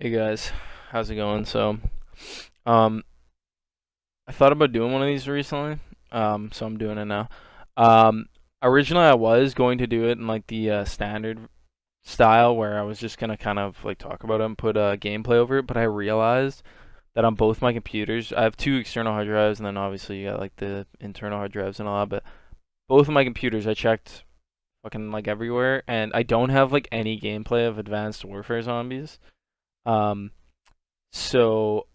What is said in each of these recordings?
Hey guys, how's it going? Um, I thought about doing one of these recently, so I'm doing it now. Um, Originally I was going to do it in like the standard style where I was just gonna kind of like talk about it and put gameplay over it, but I realized that on both my computers, I have two external hard drives, and then obviously you got like the internal hard drives and all that, but both of my computers I checked fucking like everywhere, and I don't have like any gameplay of Advanced Warfare Zombies. Um, so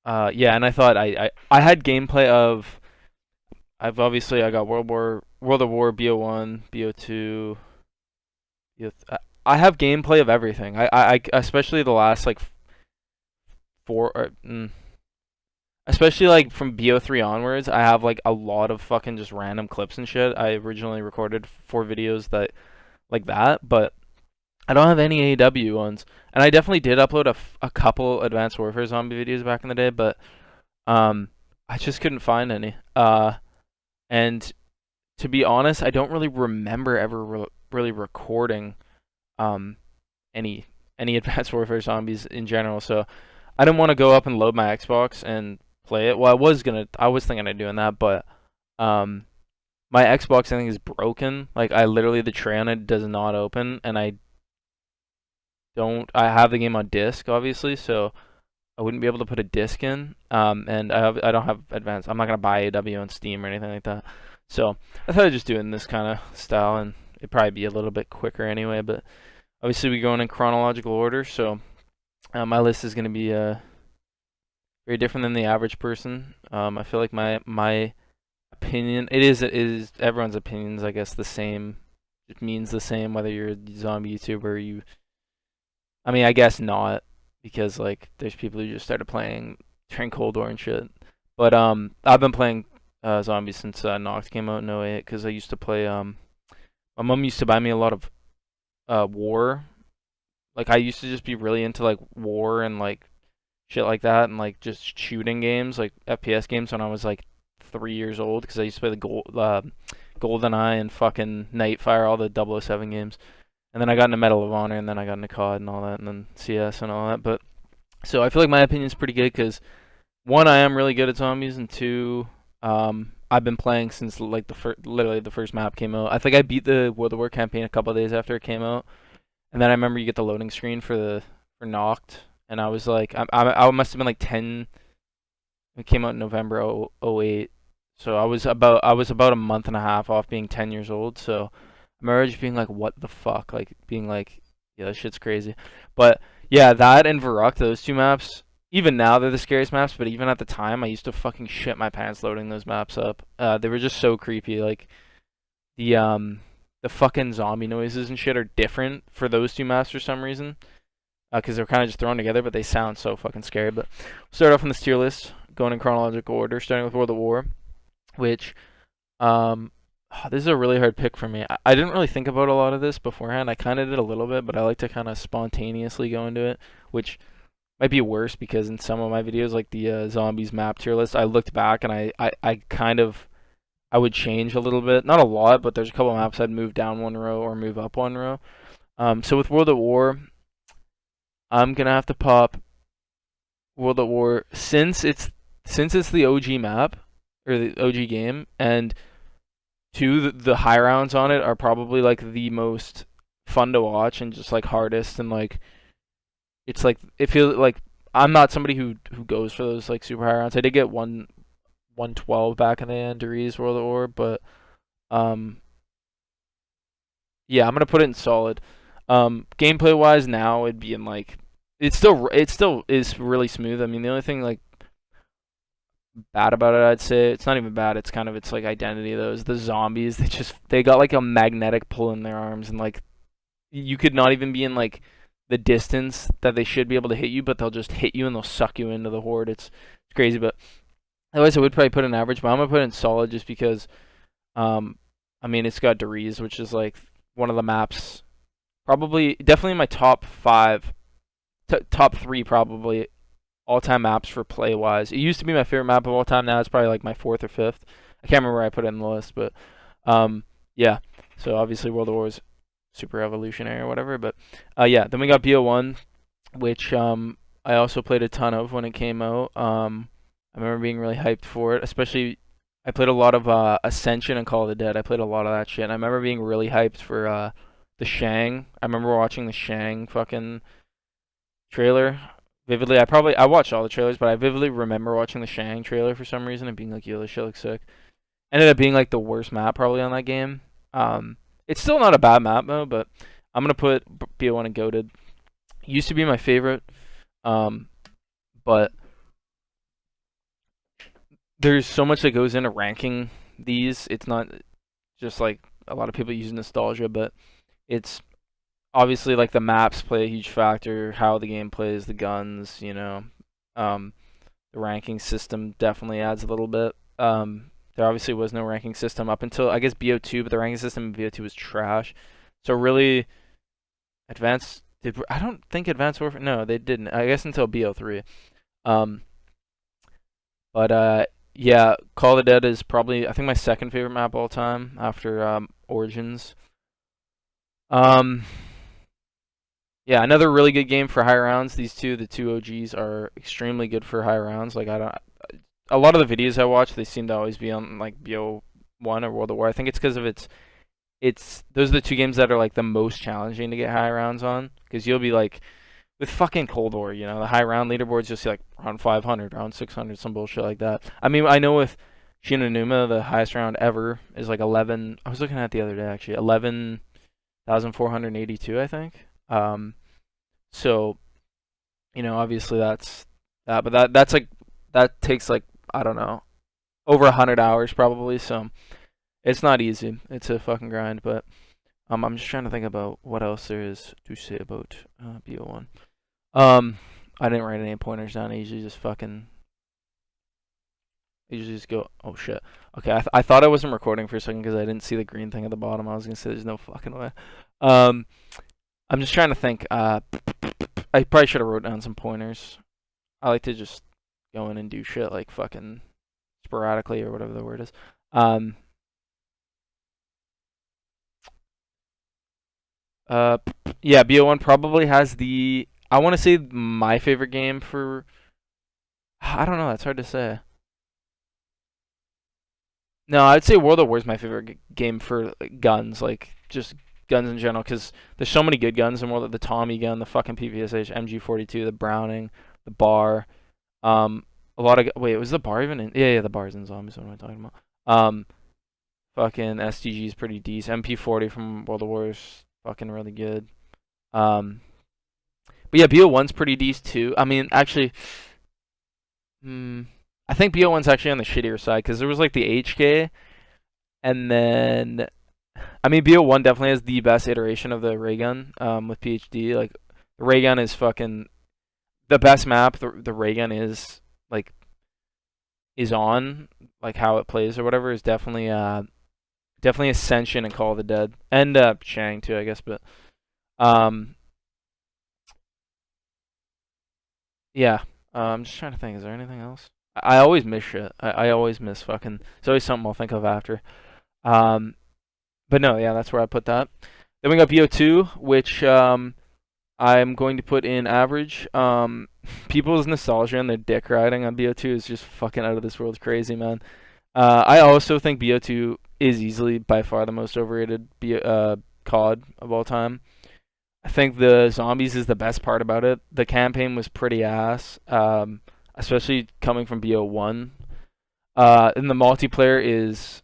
yeah, and I thought I had gameplay of I got World of War BO1, BO2, I have gameplay of everything. I especially the last like four especially like from BO3 onwards, I have like a lot of fucking just random clips and shit. I originally recorded 4 videos that like that, but I don't have any AEW ones. And I definitely did upload a couple Advanced Warfare zombie videos back in the day, but um I just couldn't find any. And to be honest, I don't really remember ever really recording um any Advanced Warfare zombies in general. So I didn't want to go up and load my Xbox and play it. Well, I was thinking of doing that, but um my Xbox I think is broken. Like I literally the tray on it does not open, and I have the game on disc obviously, so I wouldn't be able to put a disc in. And I don't have advanced. I'm not gonna buy AW on Steam or anything like that. So I thought I'd just do it in this kind of style, and it'd probably be a little bit quicker anyway. But obviously we going in chronological order, so my list is gonna be very different than the average person. I feel like my opinion it is everyone's opinions I guess the same. It means the same whether you're a zombie YouTuber or you. I mean I guess not because like there's people who just started playing during Cold War and shit. But I've been playing zombies since Noct came out in '08 because I used to play. My mom used to buy me a lot of war. Like I used to just be really into like war and like shit like that and like just shooting games like FPS games when I was like 3 years old because I used to play the GoldenEye and fucking Nightfire, all the 007 games. And then I got into Medal of Honor, and then I got into COD and all that, and then CS and all that. But so I feel like my opinion is pretty good because one, I am really good at zombies, and two, I've been playing since like literally the first map came out. I think I beat the World of War campaign a couple of days after it came out, and then I remember you get the loading screen for Noct, and I was like, I must have been like 10. It came out in November '08, so I was about a month and a half off being 10 years old. So I remember just being like, what the fuck, like being like, yeah, this shit's crazy. But yeah, that and Varuk, those two maps. Even now they're the scariest maps, but even at the time, I used to fucking shit my pants loading those maps up. They were just so creepy. Like the fucking zombie noises and shit are different for those two maps for some reason. Because they're kind of just thrown together, but they sound so fucking scary. But we'll start off on this tier list, going in chronological order, starting with World of War, which um, this is a really hard pick for me. I didn't really think about a lot of this beforehand. I kind of did a little bit, but I like to kind of spontaneously go into it, which might be worse because in some of my videos, like the zombies map tier list, I looked back and I kind of I would change a little bit, not a lot, but there's a couple of maps I'd move down one row or move up one row. So with World of War, I'm gonna have to pop World at War since it's the OG map or the OG game, and two the high rounds on it are probably like the most fun to watch and just like hardest and like it's like it feels like I'm not somebody who goes for those like super high rounds. I did get 112 back in the Andaries World at War, but um yeah, I'm gonna put it in solid. Gameplay wise now it'd be in like it still is really smooth. I mean the only thing like bad about it, I'd say it's not even bad. It's kind of its like identity though. Is the zombies? They got like a magnetic pull in their arms, and like you could not even be in like the distance that they should be able to hit you, but they'll just hit you and they'll suck you into the horde. It's crazy, but otherwise I would probably put an average, but I'm gonna put it in solid just because um I mean it's got Deriz, which is like one of the maps, probably definitely in my top five, top three probably all-time maps for play-wise. It used to be my favorite map of all time. Now it's probably like my fourth or fifth. I can't remember where I put it in the list, but yeah. So obviously World of War is super evolutionary or whatever. But yeah, then we got BO1, which I also played a ton of when it came out. I remember being really hyped for it, especially I played a lot of Ascension and Call of the Dead. I played a lot of that shit. And I remember being really hyped for the Shang. I remember watching the Shang fucking trailer vividly. I watched all the trailers, but I vividly remember watching the Shang trailer for some reason and being like, "Yo, this shit looks sick." Ended up being like the worst map probably on that game. Um, it's still not a bad map though, but I'm gonna put BO1 and Goated. Used to be my favorite, um, but there's so much that goes into ranking these. It's not just like a lot of people use nostalgia, but it's obviously like the maps play a huge factor, how the game plays, the guns, um, the ranking system definitely adds a little bit. There obviously was no ranking system up until I guess BO2, but the ranking system in BO2 was trash. So really, advanced. I don't think Advanced Warfare. No, they didn't. I guess until BO3. Um, but yeah, Call of the Dead is probably I think my second favorite map all time after Origins. Um, yeah, another really good game for high rounds. These two, the two OGs, are extremely good for high rounds. Like I don't, a lot of the videos I watch, they seem to always be on like BO1 or World of War. I think it's because of it's those are the two games that are like the most challenging to get high rounds on because you'll be like with fucking Cold War, the high round leaderboards you'll see like round 500, round 600, some bullshit like that. I mean, I know with Shinonuma, the highest round ever is like 11. I was looking at it the other day actually, 11,482, I think. So obviously that's that, but that's like that takes like I don't know over 100 hours probably. So it's not easy. It's a fucking grind. But I'm just trying to think about what else there is to say about BO1. I didn't write any pointers down. I usually just go. Oh shit. Okay, I thought I wasn't recording for a second because I didn't see the green thing at the bottom. I was gonna say there's no fucking way. Um, I'm just trying to think. I probably should have wrote down some pointers. I like to just go in and do shit like fucking sporadically or whatever the word is. Um, uh, yeah, BO1 probably has the. I want to say my favorite game for. I don't know. That's hard to say. No, I'd say World of War is my favorite game for like, guns, like just guns in general, because there's so many good guns in World of the Tommy gun, the fucking PPSH, MG42, the Browning, the Bar. A lot of wait, was the Bar even in? Yeah, the Bar's in Zombies. What am I talking about? Fucking STG is pretty decent. MP40 from World of War is fucking really good. Um, but yeah, BO1's pretty decent too. I mean, actually, I think BO1's actually on the shittier side because there was like the HK, and then I mean BO1 definitely has the best iteration of the ray gun with PhD. Like the ray gun is fucking the best map. The ray gun is like is on like how it plays or whatever is definitely Ascension and Call of the Dead and Shang too I guess. But um yeah, I'm just trying to think. Is there anything else? I always miss shit. I always miss fucking. There's always something I'll think of after. Um, but no, yeah, that's where I put that. Then we got BO2, which I'm going to put in average. People's nostalgia and their dick riding on BO2 is just fucking out of this world crazy, man. I also think BO2 is easily by far the most overrated COD of all time. I think the zombies is the best part about it. The campaign was pretty ass, especially coming from BO1. And the multiplayer is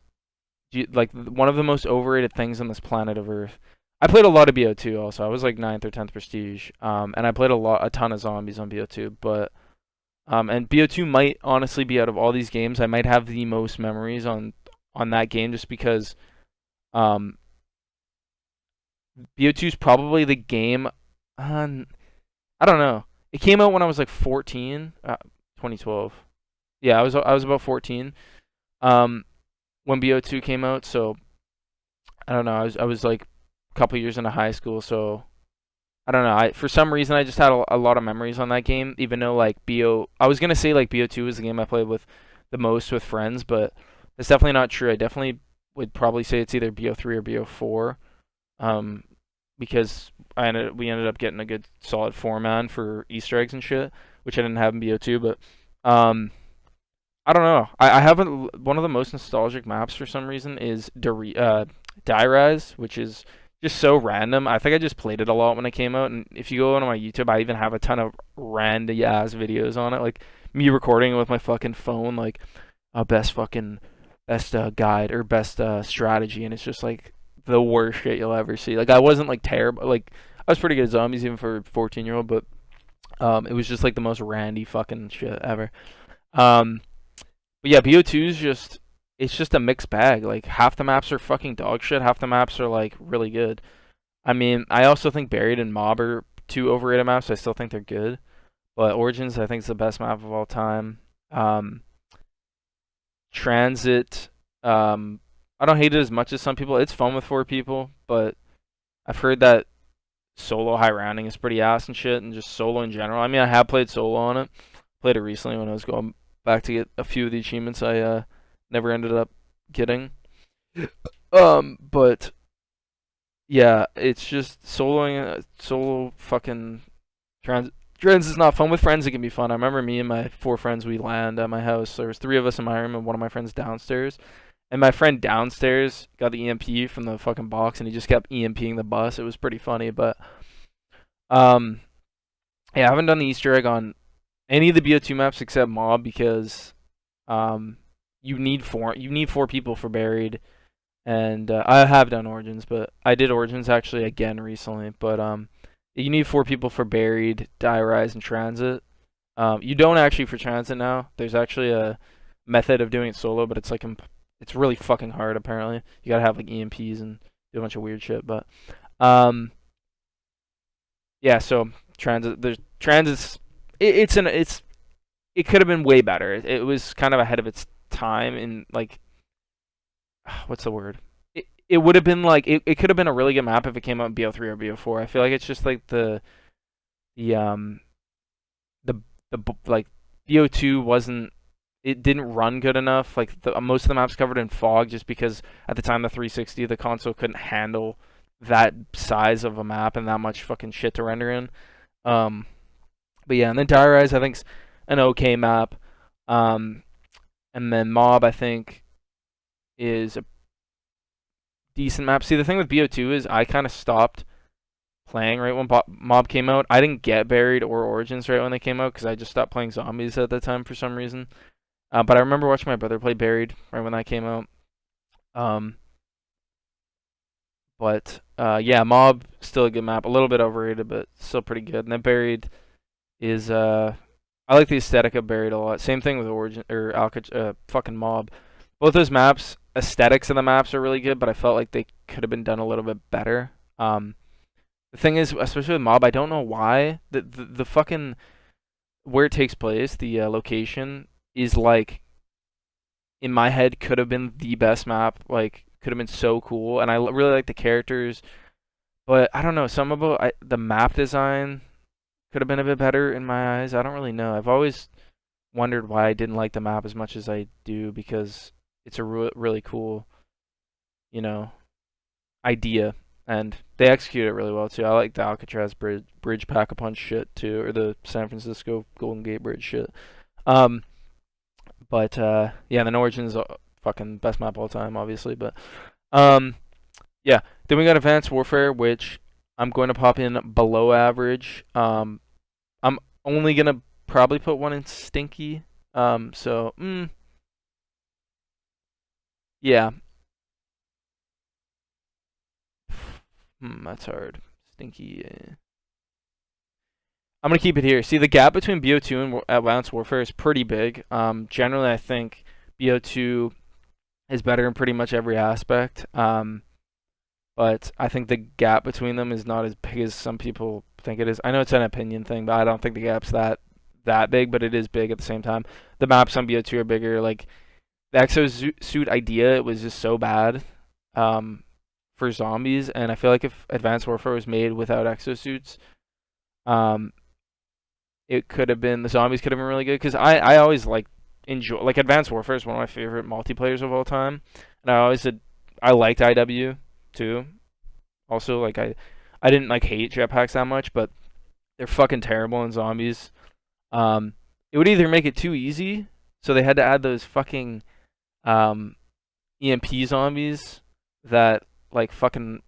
like one of the most overrated things on this planet of Earth. I played a lot of BO2 also. I was like 9th or 10th prestige. And I played a ton of zombies on BO2, but and BO2 might honestly be out of all these games, I might have the most memories on that game just because BO2 is probably the game. I don't know. It came out when I was like 14, 2012. Yeah, I was about 14 when BO2 came out, so I don't know. I was like a couple years into high school, so I don't know. For some reason I just had a lot of memories on that game, even though like I was gonna say like BO2 was the game I played with the most with friends, but that's definitely not true. I definitely would probably say it's either BO3 or BO4. But because we ended up getting a good solid 4-man for Easter eggs and shit, which I didn't have in BO2. But um, I don't know. I haven't. One of the most nostalgic maps for some reason is Die-Rise, which is just so random. I think I just played it a lot when it came out, and if you go onto my YouTube, I even have a ton of random ass videos on it, like me recording it with my fucking phone, like best guide or best strategy, and it's just like the worst shit you'll ever see. Like I wasn't like terrible, like I was pretty good at zombies even for a 14-year-old, but it was just like the most randy fucking shit ever. Um, but yeah, BO2 is just it's just a mixed bag. Like half the maps are fucking dog shit, half the maps are like really good. I mean, I also think Buried and Mob are two overrated maps. I still think they're good, but Origins I think is the best map of all time. Um, Transit, I don't hate it as much as some people. It's fun with 4 people, but I've heard that solo high rounding is pretty ass and shit, and just solo in general. I mean, I have played solo on it. Played it recently when I was going back to get a few of the achievements I never ended up getting. But yeah, it's just solo fucking trans is not fun. With friends it can be fun. I remember me and my 4 friends, we land at my house. There was 3 of us in my room and one of my friends downstairs. And my friend downstairs got the EMP from the fucking box and he just kept EMPing the bus. It was pretty funny, but um yeah, I haven't done the Easter egg on any of the BO2 maps except Mob because you need four people for Buried, and I have done Origins, but I did Origins actually again recently. But you need 4 people for Buried, Die, Rise, and Transit. You don't actually for Transit now. There's actually a method of doing it solo, but it's like it's really fucking hard. Apparently, you gotta have like EMPs and do a bunch of weird shit. But um, yeah. So Transit's it could have been way better. It was kind of ahead of its time in like what's the word? It would have been like it could have been a really good map if it came out in BO3 or BO4. I feel like it's just like the the like BO2 wasn't it didn't run good enough. Like most of the maps covered in fog just because at the time the 360 the console couldn't handle that size of a map and that much fucking shit to render in. Um but yeah, and then Dire Rise I think's an okay map. Um and then Mob I think is a decent map. See, the thing with BO2 is I kind of stopped playing right when Mob came out. I didn't get Buried or Origins right when they came out because I just stopped playing zombies at that time for some reason. But I remember watching my brother play Buried right when that came out. Um, but yeah, Mob still a good map, a little bit overrated, but still pretty good. And then Buried is I like the aesthetic of Buried a lot. Same thing with Origin or fucking Mob. Both those maps, aesthetics of the maps are really good, but I felt like they could have been done a little bit better. The thing is, especially with Mob, I don't know why the fucking where it takes place, the location is like in my head could have been the best map. Like could have been so cool, and I really like the characters, but I don't know. Some about the map design could have been a bit better in my eyes. I don't really know. I've always wondered why I didn't like the map as much as I do because it's a really cool, you know, idea, and they execute it really well too. I like the Alcatraz bridge pack-a-punch shit too, or the San Francisco Golden Gate Bridge shit. Um, but yeah, the Origins fucking best map of all time, obviously. But um, yeah. Then we got Advanced Warfare, which I'm going to pop in below average. I'm only gonna probably put one in Stinky. So yeah. That's hard. Stinky. I'm gonna keep it here. See, the gap between BO2 and Advanced Warfare is pretty big. Generally, I think BO2 is better in pretty much every aspect. But I think the gap between them is not as big as some people think it is. I know it's an opinion thing, but I don't think the gap's that big. But it is big at the same time. The maps on BO2 are bigger. Like the exosuit idea, it was just so bad. For zombies, and I feel like if Advanced Warfare was made without exosuits, it could have been the zombies could have been really good because I always enjoy like Advanced Warfare is one of my favorite multiplayers of all time, and I always said I liked IW too. Also, like I didn't like hate jetpacks that much, but they're fucking terrible in zombies. It would either make it too easy, so they had to add those fucking um, EMP zombies that like fucking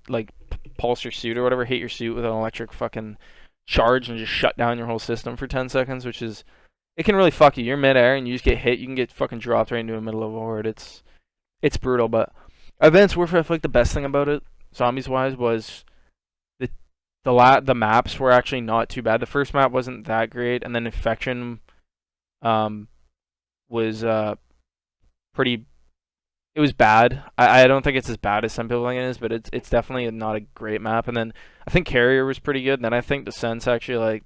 like pulse your suit or whatever, hit your suit with an electric fucking charge and just shut down your whole system for 10 seconds, which is it can really fuck you. You're midair and you just get hit. You can get fucking dropped right into the middle of a horde. It's brutal. But Advanced Warfare, I feel like the best thing about it, zombies wise, was the the maps were actually not too bad. The first map wasn't that great, and then Infection um was pretty. It was bad. I don't think it's as bad as some people think it is, but it's definitely not a great map. And then I think Carrier was pretty good. And then I think Descent's actually like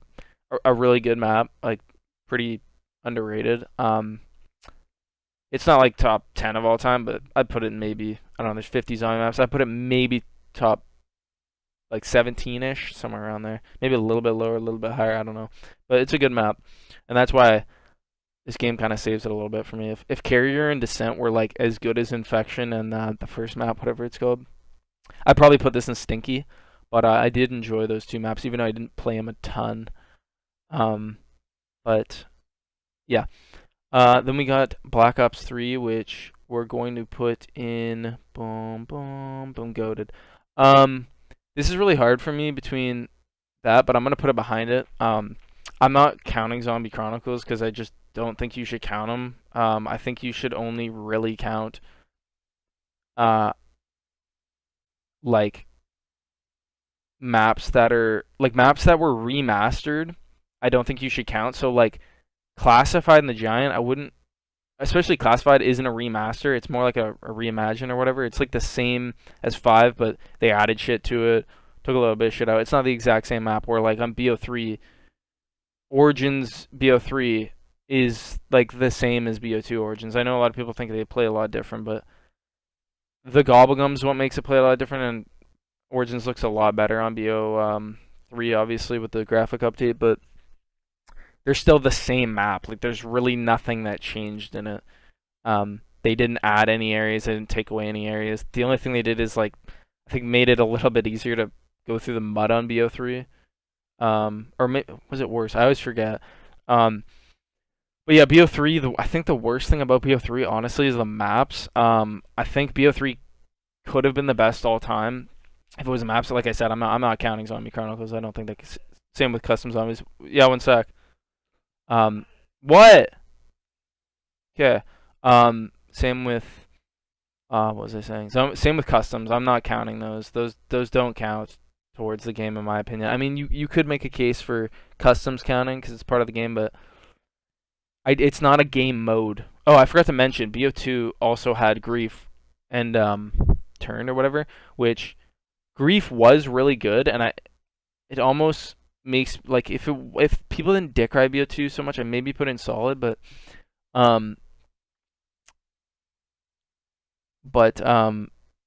a really good map, like pretty underrated. It's not like top 10 of all time, but I'd put it in maybe, I don't know, there's 50 zombie maps. I'd put it maybe top like 17-ish, somewhere around there. Maybe a little bit lower, a little bit higher, I don't know. But it's a good map. And that's why this game kind of saves it a little bit for me. If Carrier and Descent were like as good as Infection and the first map, whatever it's called, I'd probably put this in Stinky. But I did enjoy those two maps, even though I didn't play them a ton. But yeah. Then we got Black Ops 3, which we're going to put in. Boom, boom, boom, goated. This is really hard for me between that, but I'm gonna put it behind it. I'm not counting Zombie Chronicles because I just don't think you should count them. I think you should only really count, like maps that are like maps that were remastered. I don't think you should count. So like Classified and the Giant, I wouldn't. Especially Classified isn't a remaster. It's more like a reimagine or whatever. It's like the same as 5, but they added shit to it. Took a little bit of shit out. It's not the exact same map where like on BO3, Origins BO3 is like the same as BO2 Origins. I know a lot of people think they play a lot different, but the Gobblegum's what makes it play a lot different, and Origins looks a lot better on BO3, obviously, with the graphic update, but they're still the same map. Like, there's really nothing that changed in it. They didn't add any areas. They didn't take away any areas. The only thing they did is, like, I think made it a little bit easier to go through the mud on BO3. Was it worse? I always forget. But yeah, BO3, I think the worst thing about BO3, honestly, is the maps. I think BO3 could have been the best all time if it was a map. So like I said, I'm not counting Zombie Chronicles. I don't think that. Same with Custom Zombies. Yeah, one sec. What? Okay. Same with what was I saying? So, same with customs. I'm not counting those. Those don't count towards the game in my opinion. I mean, you could make a case for customs counting because it's part of the game, but it's not a game mode. Oh, I forgot to mention BO2 also had Grief and Turn or whatever, which Grief was really good, and it almost makes like if people didn't dick ride BO2 so much, I maybe put in Solid, but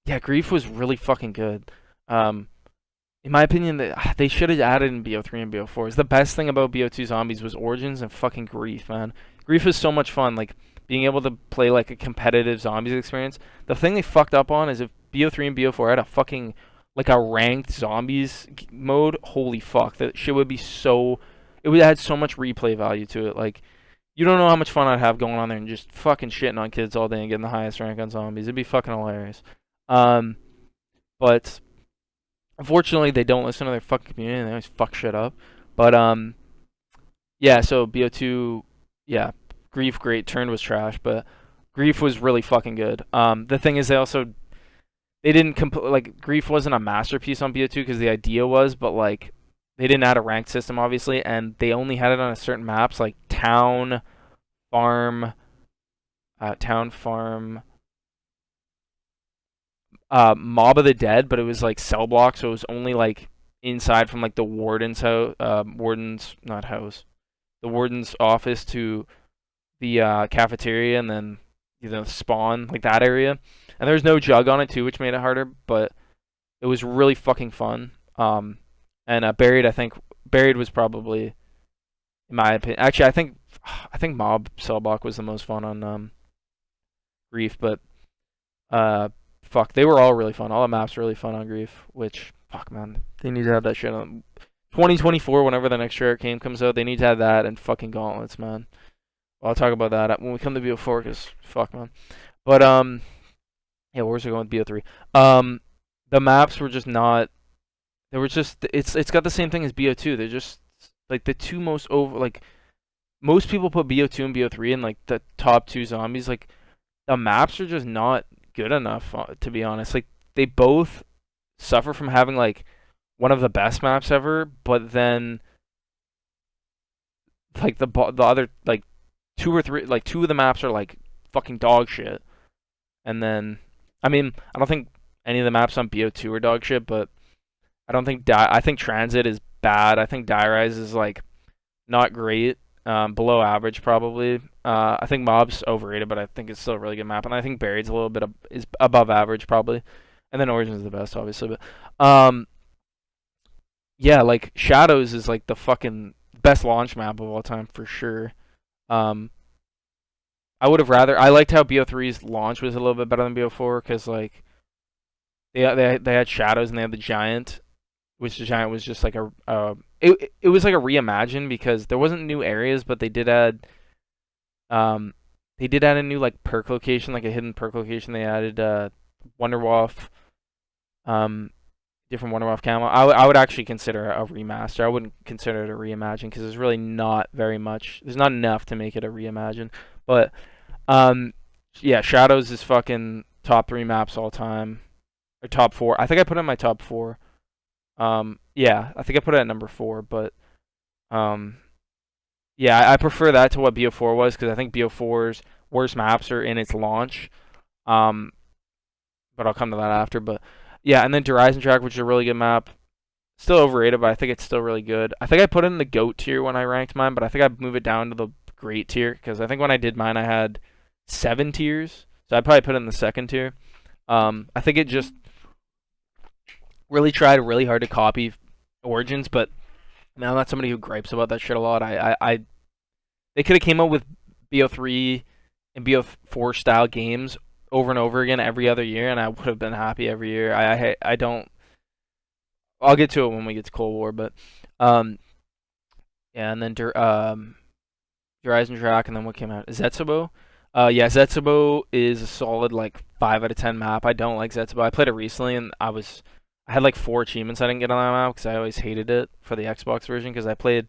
yeah, Grief was really fucking good. In my opinion, they should have added in BO3 and BO4. The best thing about BO2 Zombies was Origins and fucking Grief, man. Grief was so much fun, like being able to play like a competitive Zombies experience. The thing they fucked up on is if BO3 and BO4 had a fucking like a ranked Zombies mode, holy fuck, that shit would be so. It would add so much replay value to it. Like, you don't know how much fun I'd have going on there and just fucking shitting on kids all day and getting the highest rank on Zombies. It'd be fucking hilarious. But unfortunately, they don't listen to their fucking community and they always fuck shit up. But, yeah, so BO2, yeah, Grief, great. Turned was trash, but Grief was really fucking good. The thing is, they didn't, like, Grief wasn't a masterpiece on BO2 because the idea was, but, like, they didn't add a ranked system, obviously, and they only had it on a certain maps, like Town, Farm, Mob of the Dead, but it was like cell block, so it was only like inside from like the warden's house, the warden's office to the cafeteria, and then spawn like that area. And there was no jug on it too, which made it harder, but it was really fucking fun. And Buried was probably, in my opinion, actually I think Mob cell block was the most fun on Grief, but fuck, they were all really fun. All the maps were really fun on Grief, which fuck, man, they need to have that shit on 2024 whenever the next rare game comes out. They need to have that and fucking gauntlets, man. Well, I'll talk about that when we come to BO4, cause fuck, man. But yeah, where's it going with BO3? Um, the maps were just not. They were just. It's got the same thing as BO2. They're just like the two most over. Like most people put BO2 and BO3 in like the top two zombies. Like the maps are just not good enough, to be honest. Like they both suffer from having like one of the best maps ever, but then like the other like two or three, like two of the maps are like fucking dog shit. And then I mean, I don't think any of the maps on BO2 are dog shit, but I don't think I think Transit is bad. I think Die Rise is like not great, below average probably. I think Mob's overrated, but I think it's still a really good map, and I think Buried's a little bit is above average probably, and then Origin's the best obviously, but yeah, like Shadows is like the fucking best launch map of all time for sure. Um, I liked how BO3's launch was a little bit better than BO4 because like they had Shadows and they had the Giant, which the Giant was just like it was like a reimagine because there wasn't new areas, but um they did add a new like perk location, like a hidden perk location. They added Wonderwolf, um different Wonderwolf camo. I would actually consider it a remaster. I wouldn't consider it a reimagine because there's really not very much. There's not enough to make it a reimagine. But um yeah, Shadows is fucking top 3 maps all time. Or top 4. I think I put it in my top 4. Yeah, I think I put it at number 4, but um, yeah, I prefer that to what BO4 was because I think BO4's worst maps are in its launch. Um, but I'll come to that after. But yeah, and then Horizon Track, which is a really good map. Still overrated, but I think it's still really good. I think I put it in the GOAT tier when I ranked mine, but I think I'd move it down to the great tier because I think when I did mine, I had 7 tiers. So I'd probably put it in the second tier. I think it just really tried really hard to copy Origins, but man, I'm not somebody who gripes about that shit a lot. They could have came up with BO3 and BO4 style games over and over again every other year, and I would have been happy every year. I don't. I'll get to it when we get to Cold War, but yeah, and then Horizon Track, and then what came out? Zetsubo. Yeah, Zetsubo is a solid like 5 out of 10 map. I don't like Zetsubo. I played it recently, and I had like 4 achievements I didn't get on that map because I always hated it for the Xbox version because I played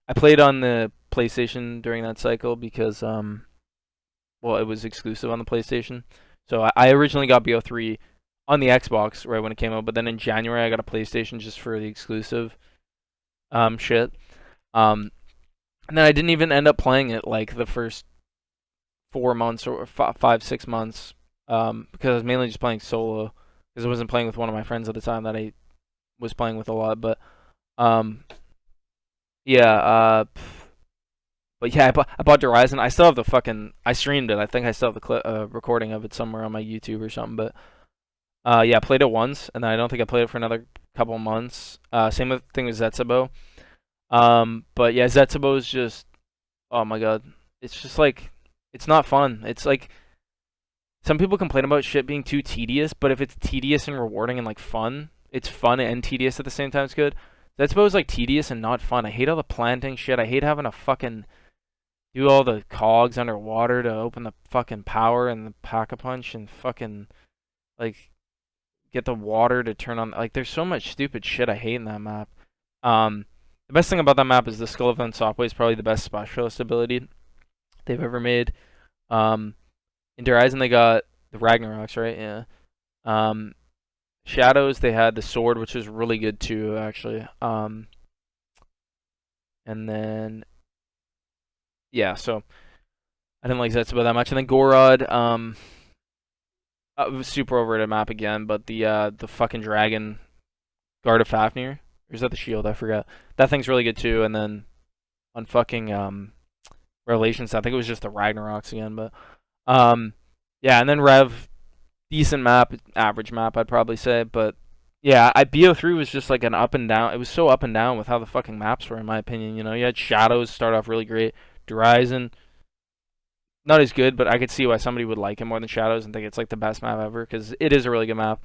on the PlayStation during that cycle because well, it was exclusive on the PlayStation. So I originally got BO3 on the Xbox right when it came out, but then in January I got a PlayStation just for the exclusive shit. And then I didn't even end up playing it like the first 4 months or 5, 6 months because I was mainly just playing solo because I wasn't playing with one of my friends at the time that I was playing with a lot. But um, yeah, but yeah, I bought Horizon. I still have the fucking. I streamed it. I think I still have the recording of it somewhere on my YouTube or something. But yeah, I played it once, and then I don't think I played it for another couple months. Same thing with Zetsubo. But yeah, Zetsubo is just. Oh my god, it's just like it's not fun. It's like some people complain about shit being too tedious, but if it's tedious and rewarding and like fun, it's fun and tedious at the same time. It's good. Zetsubo is like tedious and not fun. I hate all the planting shit. I hate having to fucking do all the cogs underwater to open the fucking power and the pack-a-punch and fucking like get the water to turn on. Like there's so much stupid shit I hate in that map. The best thing about that map is the Skull of Unsopway is probably the best specialist ability they've ever made. In Horizon they got the Ragnaroks, right? Yeah. Shadows they had the sword, which was really good too, actually. And then yeah, so I didn't like Zetsubo that much. And then Gorod, it was super overrated map again, but the fucking dragon Guard of Fafnir, or is that the shield? I forgot. That thing's really good too. And then on fucking Revelations, I think it was just the Ragnaroks again, but yeah, and then Rev, decent map, average map, I'd probably say, but yeah, BO3 was just like an up and down. It was so up and down with how the fucking maps were, in my opinion. You know, you had Shadows start off really great, Horizon not as good, but I could see why somebody would like it more than Shadows and think it's like the best map ever because it is a really good map.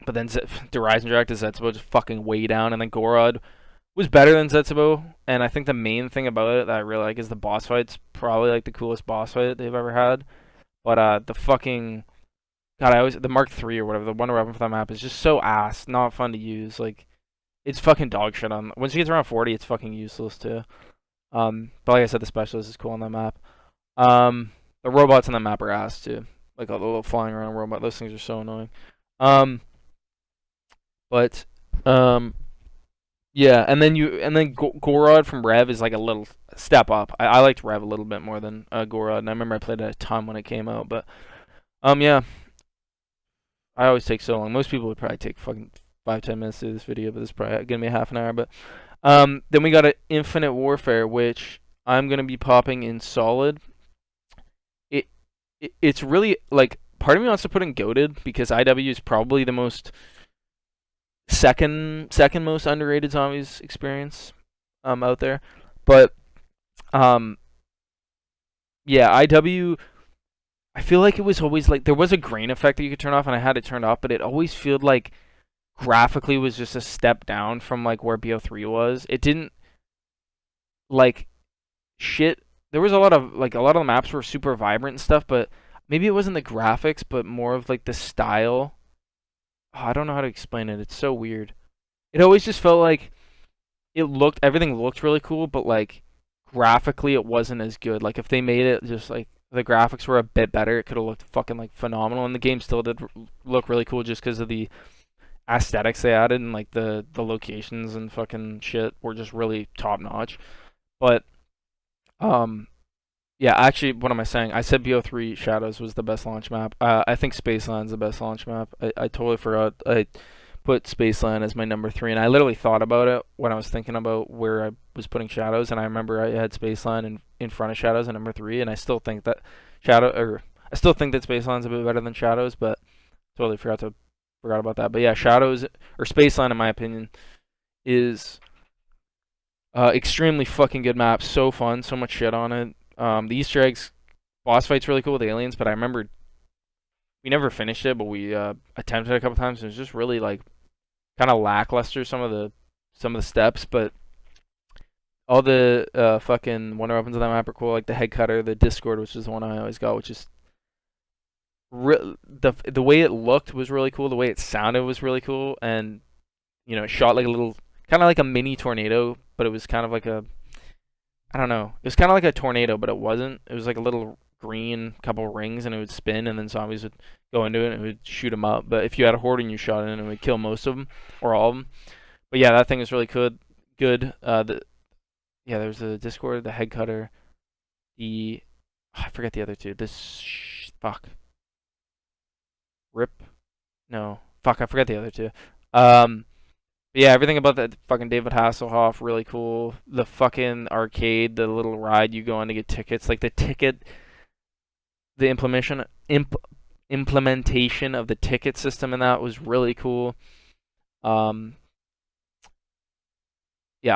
But then the Rising Direct to Zetsubo just fucking way down, and then Gorod was better than Zetsubo. And I think the main thing about it that I really like is the boss fight's probably like the coolest boss fight they've ever had. But the fucking God, I always the Mark III or whatever, the Wonder Weapon for that map is just so ass, not fun to use. Like it's fucking dog shit on. Once you get around 40, it's fucking useless too. But like I said, the specialist is cool on that map. The robots on that map are ass too. Like all the little flying around robot, those things are so annoying. Um, but yeah, and then Gorod from Rev is like a little step up. I liked Rev a little bit more than Gorod, and I remember I played it a ton when it came out. But yeah, I always take so long. Most people would probably take fucking 5-10 minutes to do this video, but this is probably gonna be half an hour. But then we got an Infinite Warfare, which I'm gonna be popping in solid. It's really like part of me wants to put in goated because IW is probably the most second most underrated zombies experience out there. But um yeah, IW I feel like it was always like there was a grain effect that you could turn off and I had it turned off, but it always felt like graphically was just a step down from like where BO3 was. It didn't like shit. There was a lot of the maps were super vibrant and stuff, but maybe it wasn't the graphics, but more of like the style. Oh, I don't know how to explain it. It's so weird. It always just felt like everything looked really cool, but like graphically it wasn't as good. Like if they made it just like the graphics were a bit better, it could have looked fucking like phenomenal. And the game still did look really cool just because of the aesthetics they added and like the locations and fucking shit were just really top notch. But yeah, actually, what am I saying? I said BO3 Shadows was the best launch map. I think Spaceland's the best launch map. I totally forgot. I put Spaceland as my number 3, and I literally thought about it when I was thinking about where I was putting Shadows, and I remember I had Spaceland in front of Shadows at number 3, and I still think that Spaceland's a bit better than Shadows, but totally forgot about that. But yeah, Shadows or Spaceland, in my opinion, is extremely fucking good map. So fun, so much shit on it. The Easter eggs, boss fight's really cool with aliens, but I remember we never finished it, but we attempted it a couple times. And it was just really like kind of lackluster some of the steps, but all the fucking wonder weapons on that map are cool, like the head cutter, the Discord, which is the one I always got, which is the way it looked was really cool, the way it sounded was really cool, and you know it shot like a little kind of like a mini tornado, but it was kind of like a I don't know. It was kind of like a tornado, but it wasn't. It was like a little green couple rings, and it would spin, and then zombies would go into it, and it would shoot them up. But if you had a horde and you shot it, it would kill most of them or all of them. But yeah, that thing was really good. Good. There's the Discord, the head cutter, I forget the other two. Fuck. Rip. No. Fuck. I forget the other two. Yeah, everything about that fucking David Hasselhoff, really cool. The fucking arcade, the little ride you go on to get tickets, like the implementation of the ticket system in that was really cool. Yeah,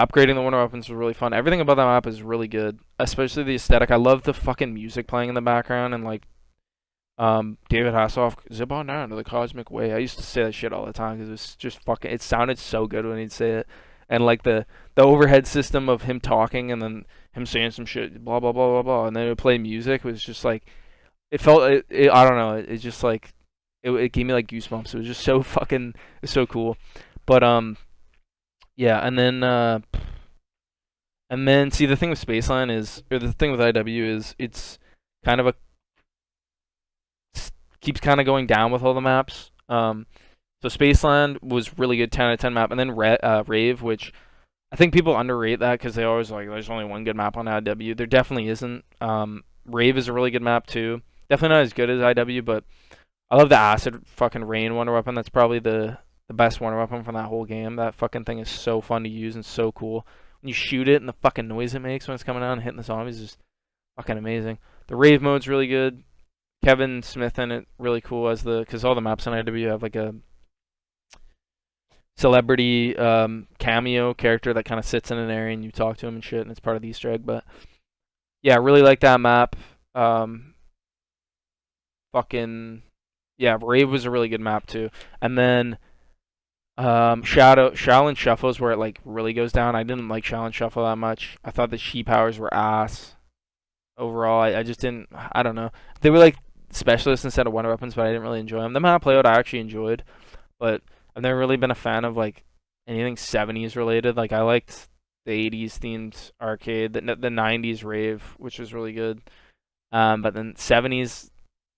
upgrading the wonder weapons was really fun. Everything about that map is really good, especially the aesthetic. I love the fucking music playing in the background and like David Hasselhoff, zip on down to the cosmic way. I used to say that shit all the time because it was just fucking. It sounded so good when he'd say it, and like the overhead system of him talking and then him saying some shit, blah blah blah blah blah, and then it would play music. It was just like it felt. I don't know. It just like it gave me like goosebumps. It was just so fucking. It was so cool, but yeah, and then see the thing with Spaceline is, or the thing with IW is, it's kind of keeps kind of going down with all the maps. So Spaceland was really good, 10 out of 10 map, and then Rave, which I think people underrate that because they always like there's only one good map on IW. There definitely isn't. Rave is a really good map too. Definitely not as good as IW, but I love the acid fucking rain wonder weapon. That's probably the best wonder weapon from that whole game. That fucking thing is so fun to use and so cool. When you shoot it and the fucking noise it makes when it's coming out and hitting the zombies is fucking amazing. The Rave mode's really good. Kevin Smith in it, really cool as because all the maps on IW have like a celebrity cameo character that kind of sits in an area and you talk to him and shit, and it's part of the Easter egg. But yeah, I really like that map. Fucking yeah, Rave was a really good map too. And then Shaolin Shuffle is where it like really goes down. I didn't like Shaolin Shuffle that much. I thought the Shi powers were ass overall. I just didn't. I don't know. They were like specialists instead of wonder weapons, but I didn't really enjoy them. The map layout I actually enjoyed, but I've never really been a fan of like anything 70s related. Like I liked the 80s themed arcade, the 90s rave, which was really good. But then 70s,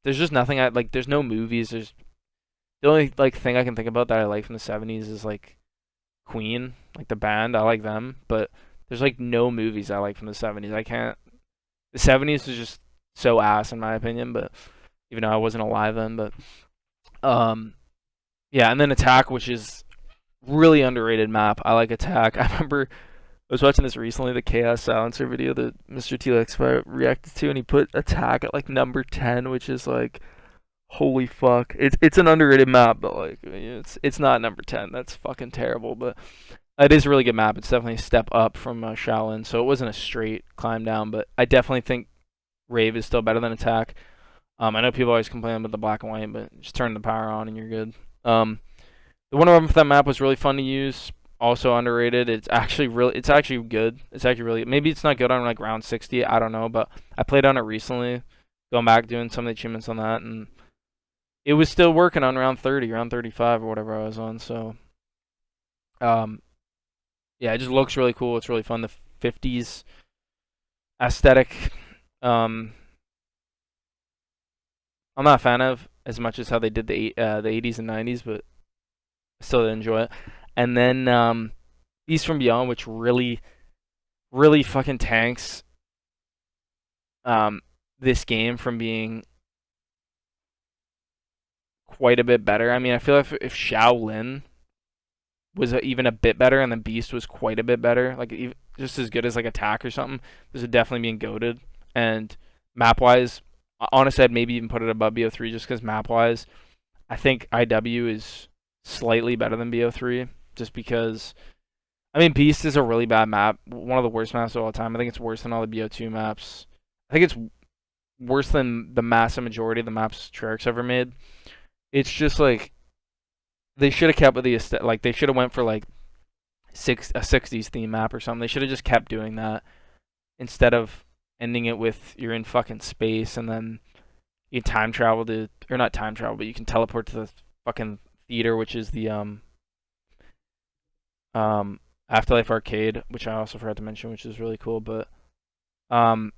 there's just nothing I like. There's no movies. There's the only like thing I can think about that I like from the 70s is like Queen, like the band. I like them, but there's like no movies I like from the 70s. I can't. The 70s was just so ass in my opinion, but even though I wasn't alive then, but um yeah, and then Attack, which is really underrated map. I like Attack. I remember I was watching this recently, the Chaos Silencer video that Mr. T-Lex reacted to, and he put Attack at like number 10, which is like holy fuck. It's an underrated map, but like it's not number 10. That's fucking terrible, but it is a really good map. It's definitely a step up from Shaolin, so it wasn't a straight climb down, but I definitely think Rave is still better than Attack. I know people always complain about the black and white, but just turn the power on and you're good. The Wonder Woman for that map was really fun to use. Also underrated. It's actually really. It's actually good. It's actually really. Maybe it's not good on like round 60. I don't know, but I played on it recently, going back doing some of the achievements on that, and it was still working on round 30, round 35, or whatever I was on. So, um, yeah, it just looks really cool. It's really fun. The 50s aesthetic. Um, I'm not a fan of as much as how they did the 80s and 90s, but I still enjoy it. And then Beast from Beyond, which really, really fucking tanks this game from being quite a bit better. I mean, I feel like if Shaolin was even a bit better and the Beast was quite a bit better, like just as good as like Attack or something, this would definitely being goated. And map wise, honestly, I'd maybe even put it above BO3 just because map wise, I think IW is slightly better than BO3 just because. I mean, Beast is a really bad map. One of the worst maps of all time. I think it's worse than all the BO2 maps. I think it's worse than the massive majority of the maps Treyarch's ever made. It's just like they should have kept with the like they should have went for like a 60s theme map or something. They should have just kept doing that instead of ending it with you're in fucking space and then you time travel to or not time travel, but you can teleport to the fucking theater, which is the Afterlife Arcade, which I also forgot to mention, which is really cool. But um,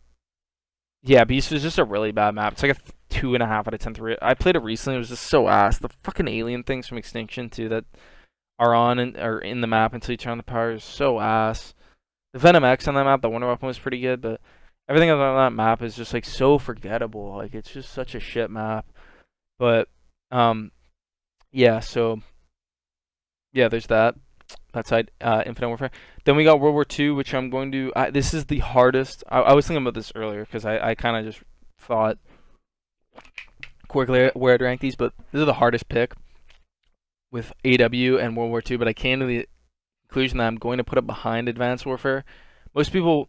yeah, Beast was just a really bad map. It's like a 2.5 out of 10. I played it recently. It was just so ass. The fucking alien things from Extinction too that are on and are in the map until you turn on the power is so ass. The Venom X on that map, the Wonder Weapon was pretty good, but everything on that map is just like so forgettable. Like it's just such a shit map. But yeah. So yeah, there's that. Outside Infinite Warfare. Then we got World War II, which I'm going to. This is the hardest. I was thinking about this earlier because I kind of just thought quickly where I'd rank these, but this is the hardest pick with AW and World War II. But I came to the conclusion that I'm going to put it behind Advanced Warfare. Most people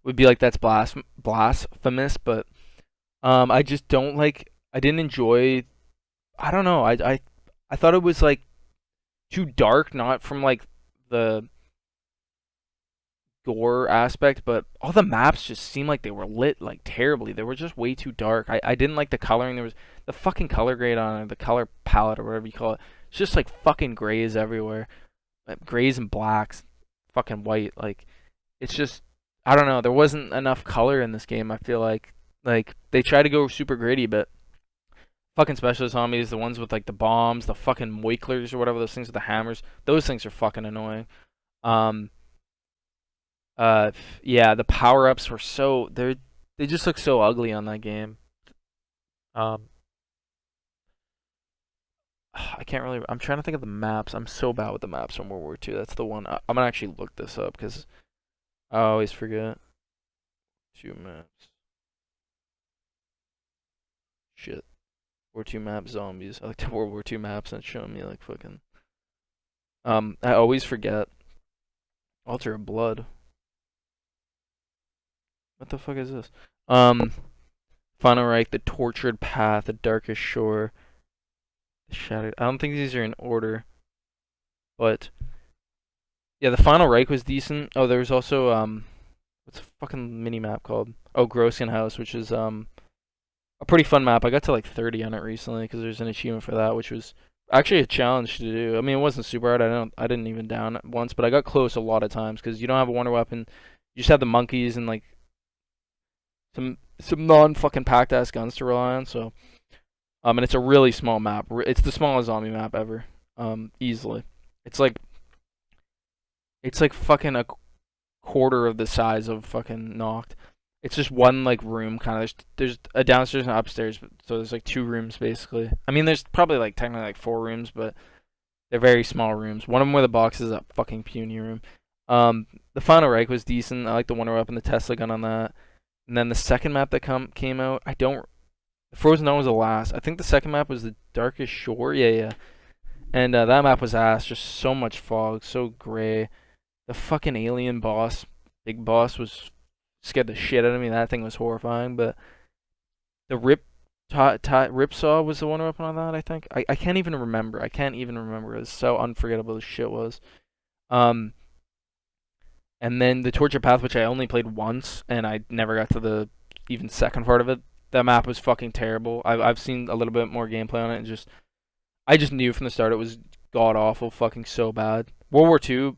would be like that's blasphemous, but I just don't like. I didn't enjoy. I don't know. I thought it was like too dark, not from like the gore aspect, but all the maps just seemed like they were lit like terribly. They were just way too dark. I didn't like the coloring. There was the fucking color grade on it, the color palette or whatever you call it. It's just like fucking grays everywhere, like grays and blacks, fucking white. Like it's just I don't know. There wasn't enough color in this game. I feel like they tried to go super gritty, but fucking specialist zombies, the ones with like the bombs, the fucking moiklers or whatever those things with the hammers, those things are fucking annoying. Um, yeah, the power ups were they just look so ugly on that game. Um, I can't really. I'm trying to think of the maps. I'm so bad with the maps from World War II. That's the one. I'm gonna actually look this up because I always forget. Two maps. Shit. World War II map zombies. I looked at World War II maps and it's showing me like fucking. I always forget. Altar of Blood. What the fuck is this? Final Reich, The Tortured Path, The Darkest Shore, The Shattered. I don't think these are in order, But yeah, the final Reich was decent. Oh, there was also what's a fucking mini map called? Oh, Groskin House, which is a pretty fun map. I got to like 30 on it recently because there's an achievement for that, which was actually a challenge to do. I mean, it wasn't super hard. I didn't even down it once, but I got close a lot of times because you don't have a wonder weapon. You just have the monkeys and like some non fucking packed ass guns to rely on. So and it's a really small map. It's the smallest zombie map ever. Easily. It's like fucking a quarter of the size of fucking Knocked. It's just one like room kind of. There's a downstairs and upstairs, so there's like two rooms basically. I mean, there's probably like technically like four rooms, but they're very small rooms. One of them where the box is a fucking puny room. The final Reich was decent. I like the Wonder Weapon, the Tesla gun on that. And then the second map that came out, I don't. Frozen Dawn was the last. I think the second map was the Darkest Shore. Yeah, yeah. And that map was ass. Just so much fog, so gray. The fucking alien boss, big boss, was scared the shit out of me. That thing was horrifying. But the Ripsaw was the one weapon on that. I think I can't even remember. I can't even remember. It's so unforgettable. This shit was. Um, and then the Torture Path, which I only played once, and I never got to the even second part of it. That map was fucking terrible. I've seen a little bit more gameplay on it, and I just knew from the start it was god awful, fucking so bad. World War II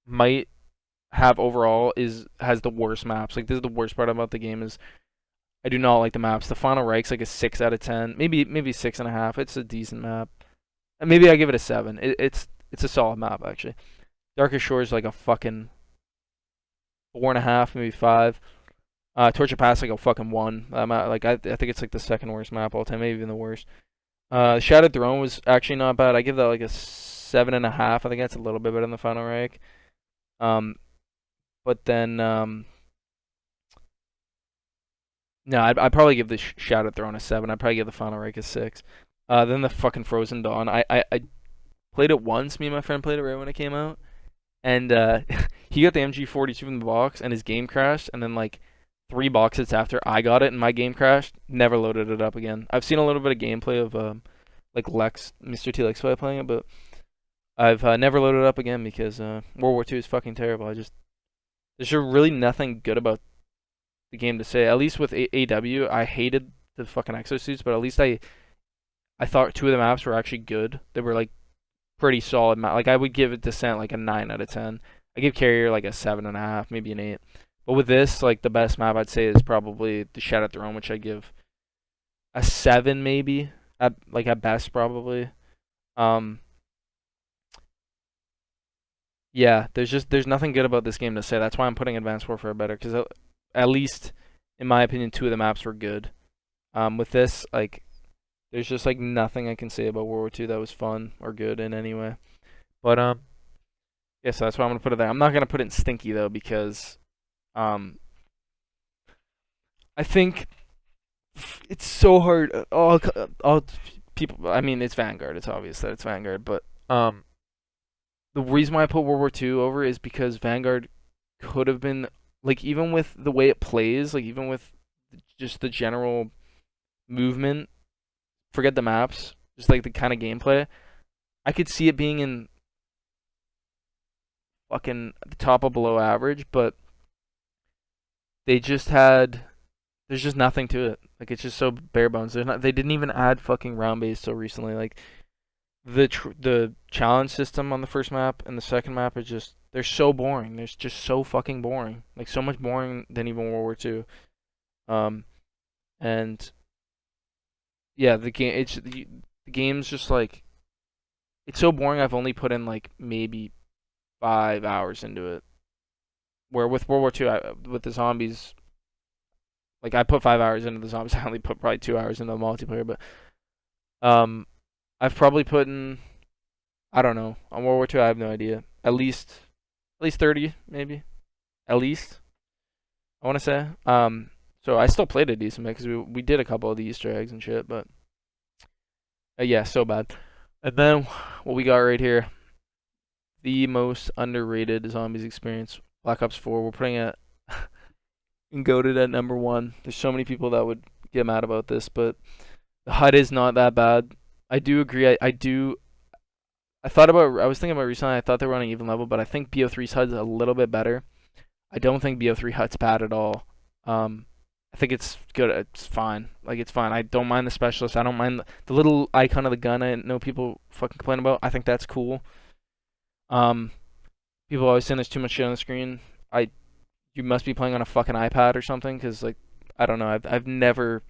might have overall has the worst maps. Like this is the worst part about the game is I do not like the maps. The Final Reich's like a 6 out of 10, maybe 6.5. It's a decent map. And maybe I give it a 7. It's a solid map actually. Darkest Shore is like a fucking 4.5, maybe 5. Torture Pass like a fucking 1. I think it's like the second worst map all time, maybe even the worst. Shattered Throne was actually not bad. I give that like a 7.5. I think that's a little bit better than the Final Reich. But then no, I'd probably give the Shattered Throne a 7. I'd probably give the Final Reich a 6. Then the fucking Frozen Dawn. I played it once. Me and my friend played it right when it came out, and he got the MG42 from the box, and his game crashed. And then like 3 boxes after I got it, and my game crashed. Never loaded it up again. I've seen a little bit of gameplay of like Mr. T Lex playing it, but I've never loaded it up again because World War II is fucking terrible. There's really nothing good about the game to say. At least with AW, I hated the fucking exosuits, but at least I thought 2 of the maps were actually good. They were like pretty solid map. Like I would give it Descent like a 9 out of 10. I give Carrier like a 7.5, maybe an 8. But with this, like the best map I'd say is probably the Shattered Throne, which I give a 7 maybe at best probably. Um, yeah, there's nothing good about this game to say. That's why I'm putting Advanced Warfare better because at least in my opinion 2 of the maps were good. With this like there's just like nothing I can say about World War II that was fun or good in any way. But yeah, so that's why I'm gonna put it there. I'm not gonna put it in stinky though because I think it's so hard. All people. I mean, it's Vanguard. It's obvious that it's Vanguard, but the reason why I put World War II over is because Vanguard could have been like even with the way it plays, like even with just the general movement. Forget the maps, just like the kind of gameplay. I could see it being in fucking the top of below average, but they just had there's just nothing to it. Like it's just so bare bones. They didn't even add fucking round base so recently. Like the challenge system on the first map and the second map is just they're so boring. They're just so fucking boring. Like so much boring than even World War II. And yeah, the game's just like it's so boring. I've only put in like maybe 5 hours into it. Where with World War II, with the zombies, like I put 5 hours into the zombies. I only put probably 2 hours into the multiplayer, but I've probably put in I don't know on World War II. I have no idea. At least 30 maybe. At least I want to say. So I still played a decent bit because we did a couple of the Easter eggs and shit, but yeah, so bad. And then what we got right here, the most underrated zombies experience, Black Ops 4. We're putting it in goated at number 1. There's so many people that would get mad about this, but the HUD is not that bad. I do agree. I do. I was thinking about recently. I thought they were on an even level, but I think BO3's HUD's a little bit better. I don't think BO3 HUD's bad at all. Um, I think it's good. It's fine. Like it's fine. I don't mind the specialist. I don't mind the little icon of the gun. I know people fucking complain about. I think that's cool. Um, People always saying there's too much shit on the screen. I You must be playing on a fucking iPad or something, because like I don't know. I've never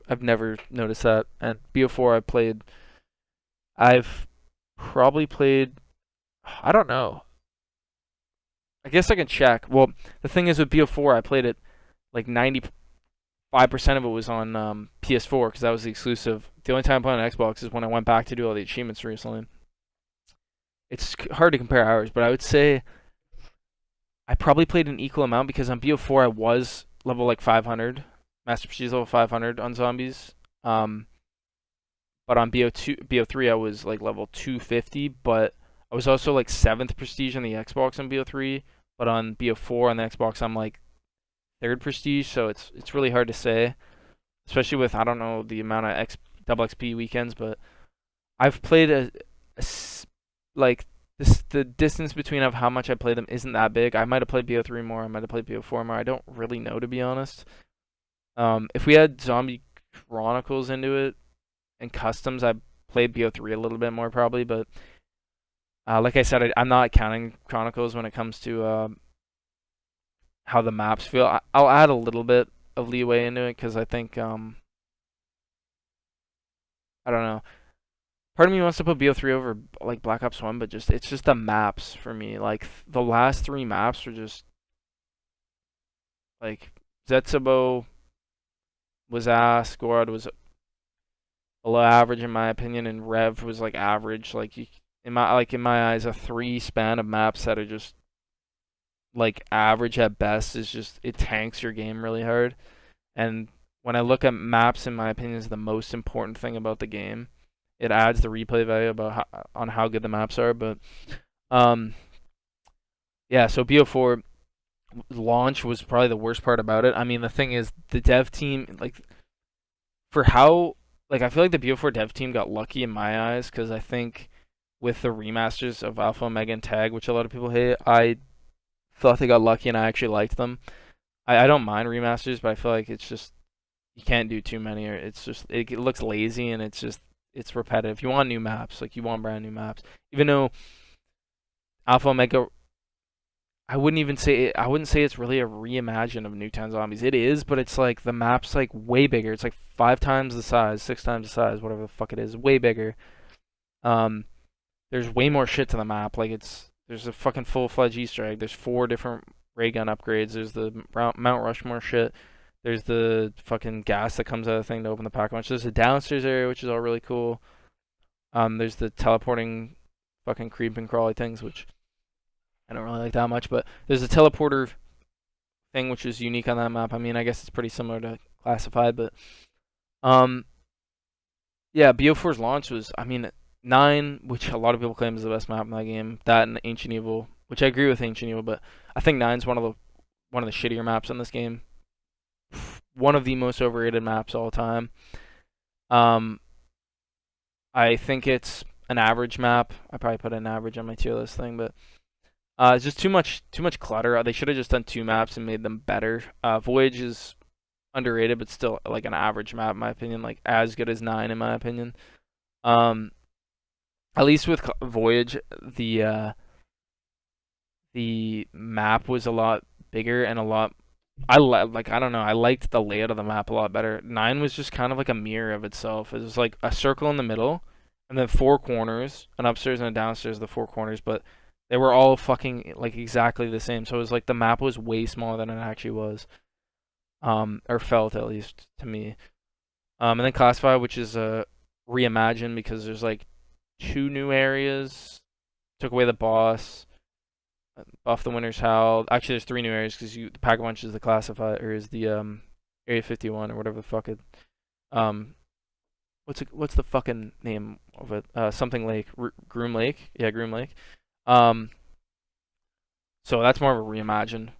noticed that. And BO4 I've probably played. I don't know. I guess I can check. Well, the thing is with BO4, I played it like 95% of it was on PS4 because that was the exclusive. The only time I played on Xbox is when I went back to do all the achievements recently. It's hard to compare hours, but I would say I probably played an equal amount because on BO4 I was level like 500, Master Prestige level 500 on zombies. Um, but on BO3 I was like level 250, but I was also like 7th Prestige on the Xbox on BO3, but on BO4 on the Xbox I'm like 3rd Prestige, so it's really hard to say, especially with I don't know the amount of double XP weekends, but I've played like the distance between of how much I play them isn't that big. I might have played BO3 more. I might have played BO4 more. I don't really know, to be honest. If we had Zombie Chronicles into it and customs, I played BO3 a little bit more probably. But like I said, I'm not counting Chronicles when it comes to how the maps feel. I'll add a little bit of leeway into it because I think I don't know. Part of me wants to put BO3 over like Black Ops 1, but just it's just the maps for me. Like the last three maps were just like Zetsubo was ass, Gorod was below average in my opinion, and Rev was like average. Like in my eyes, a three span of maps that are just like average at best is just it tanks your game really hard. And when I look at maps, in my opinion, is the most important thing about the game. It adds the replay value about on how good the maps are. But um, yeah, so BO4 launch was probably the worst part about it. I mean, the thing is, the dev team, like, for how, like, I feel like the BO4 dev team got lucky in my eyes because I think with the remasters of Alpha, Omega, and Tag, which a lot of people hate, I thought they got lucky and I actually liked them. I don't mind remasters, but I feel like it's just you can't do too many, or it's just it looks lazy and it's repetitive. You want new maps, like you want brand new maps. Even though Alpha Omega, I wouldn't say it's really a reimagine of Nuketown Zombies. It is, but it's like the map's like way bigger. It's like 5 times the size, 6 times the size, whatever the fuck it is, way bigger. Um, there's way more shit to the map. Like there's a fucking full-fledged Easter egg. There's 4 different ray gun upgrades. There's the Mount Rushmore shit. There's the fucking gas that comes out of the thing to open the pack lunch. There's a downstairs area, which is all really cool. There's the teleporting fucking creep and crawly things, which I don't really like that much. But there's a teleporter thing, which is unique on that map. I mean, I guess it's pretty similar to Classified, but um, yeah, BO4's launch was, I mean, 9, which a lot of people claim is the best map in that game. That and Ancient Evil, which I agree with Ancient Evil, but I think 9's one of the shittier maps in this game. One of the most overrated maps all time. Um, I think it's an average map. I probably put an average on my tier list thing, but it's just too much clutter. They should have just done 2 maps and made them better. Voyage is underrated, but still like an average map in my opinion, like as good as 9 in my opinion. Um, at least with Voyage, the map was a lot bigger and a lot. Like I don't know. I liked the layout of the map a lot better. 9 was just kind of like a mirror of itself. It was like a circle in the middle, and then 4 corners, an upstairs and a downstairs. The 4 corners, but they were all fucking like exactly the same. So it was like the map was way smaller than it actually was. Or felt at least to me. And then Classified, which is a reimagine because there's like 2 new areas. Took away the boss. Buff the Winter's Howl. Actually, there's 3 new areas because the Pack a Punch is the Classified, or is the Area 51 or whatever the fuck it. Um, what's the fucking name of it? Something Lake, Groom Lake. Yeah, Groom Lake. Um, so that's more of a reimagine,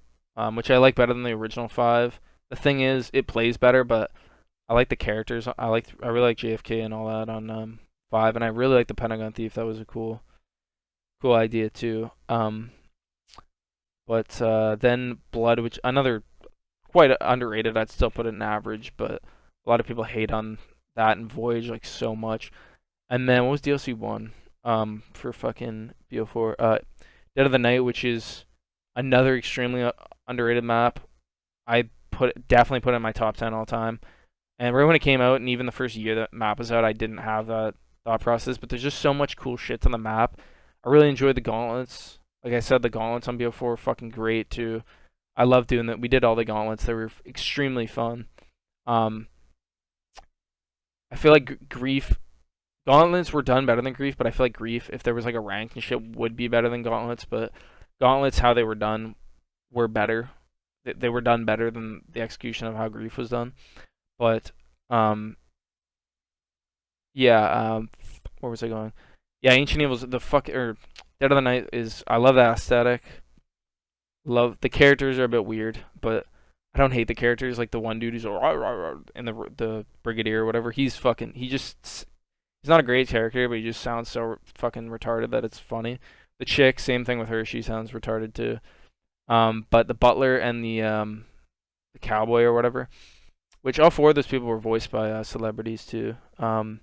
which I like better than the original 5. The thing is, it plays better, but I like the characters. I really like JFK and all that on 5, and I really like the Pentagon Thief. That was a cool cool idea too. But then Blood, which another quite underrated. I'd still put it in average, but a lot of people hate on that and Voyage like so much. And then what was DLC one? For fucking BO4, Dead of the Night, which is another extremely underrated map. I definitely put it in my top 10 all time. And right when it came out, and even the first year that map was out, I didn't have that thought process. But there's just so much cool shit on the map. I really enjoyed the gauntlets. Like I said, the gauntlets on BO4 were fucking great too. I love doing that. We did all the gauntlets. They were extremely fun. Um, I feel like Grief gauntlets were done better than Grief, but I feel like Grief, if there was like a rank and shit, would be better than gauntlets. But gauntlets, how they were done, were better. They were done better than the execution of how Grief was done. But um, yeah, where was I going? Yeah, Ancient Evils, the fuck or Dead of the Night is. I love that aesthetic. Love the characters are a bit weird, but I don't hate the characters. Like the one dude who's and the Brigadier or whatever. He's not a great character, but he just sounds so fucking retarded that it's funny. The chick, same thing with her. She sounds retarded too. But the butler and the cowboy or whatever, which all four of those people were voiced by celebrities too. I'm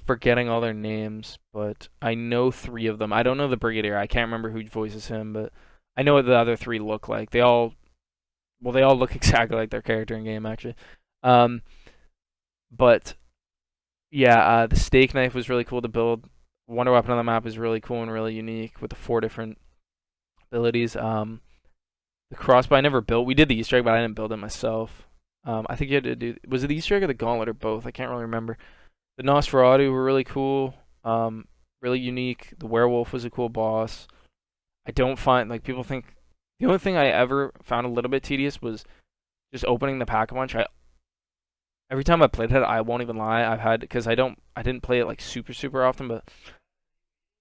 forgetting all their names, but I know three of them. I don't know the Brigadier. I can't remember who voices him, but I know what the other three look like. They all look exactly like their character in game actually. Um, but yeah, the steak knife was really cool to build. Wonder weapon on the map is really cool and really unique with the four different abilities. The crossbow I never built. We did the Easter egg, but I didn't build it myself. I think you had to do. Was it the Easter egg or the gauntlet or both? I can't really remember. The Nosferatu were really cool. Really unique. The werewolf was a cool boss. I don't find like people think the only thing I ever found a little bit tedious was just opening the pack a bunch. I every time I played it, I won't even lie. I've had because I didn't play it like super often, but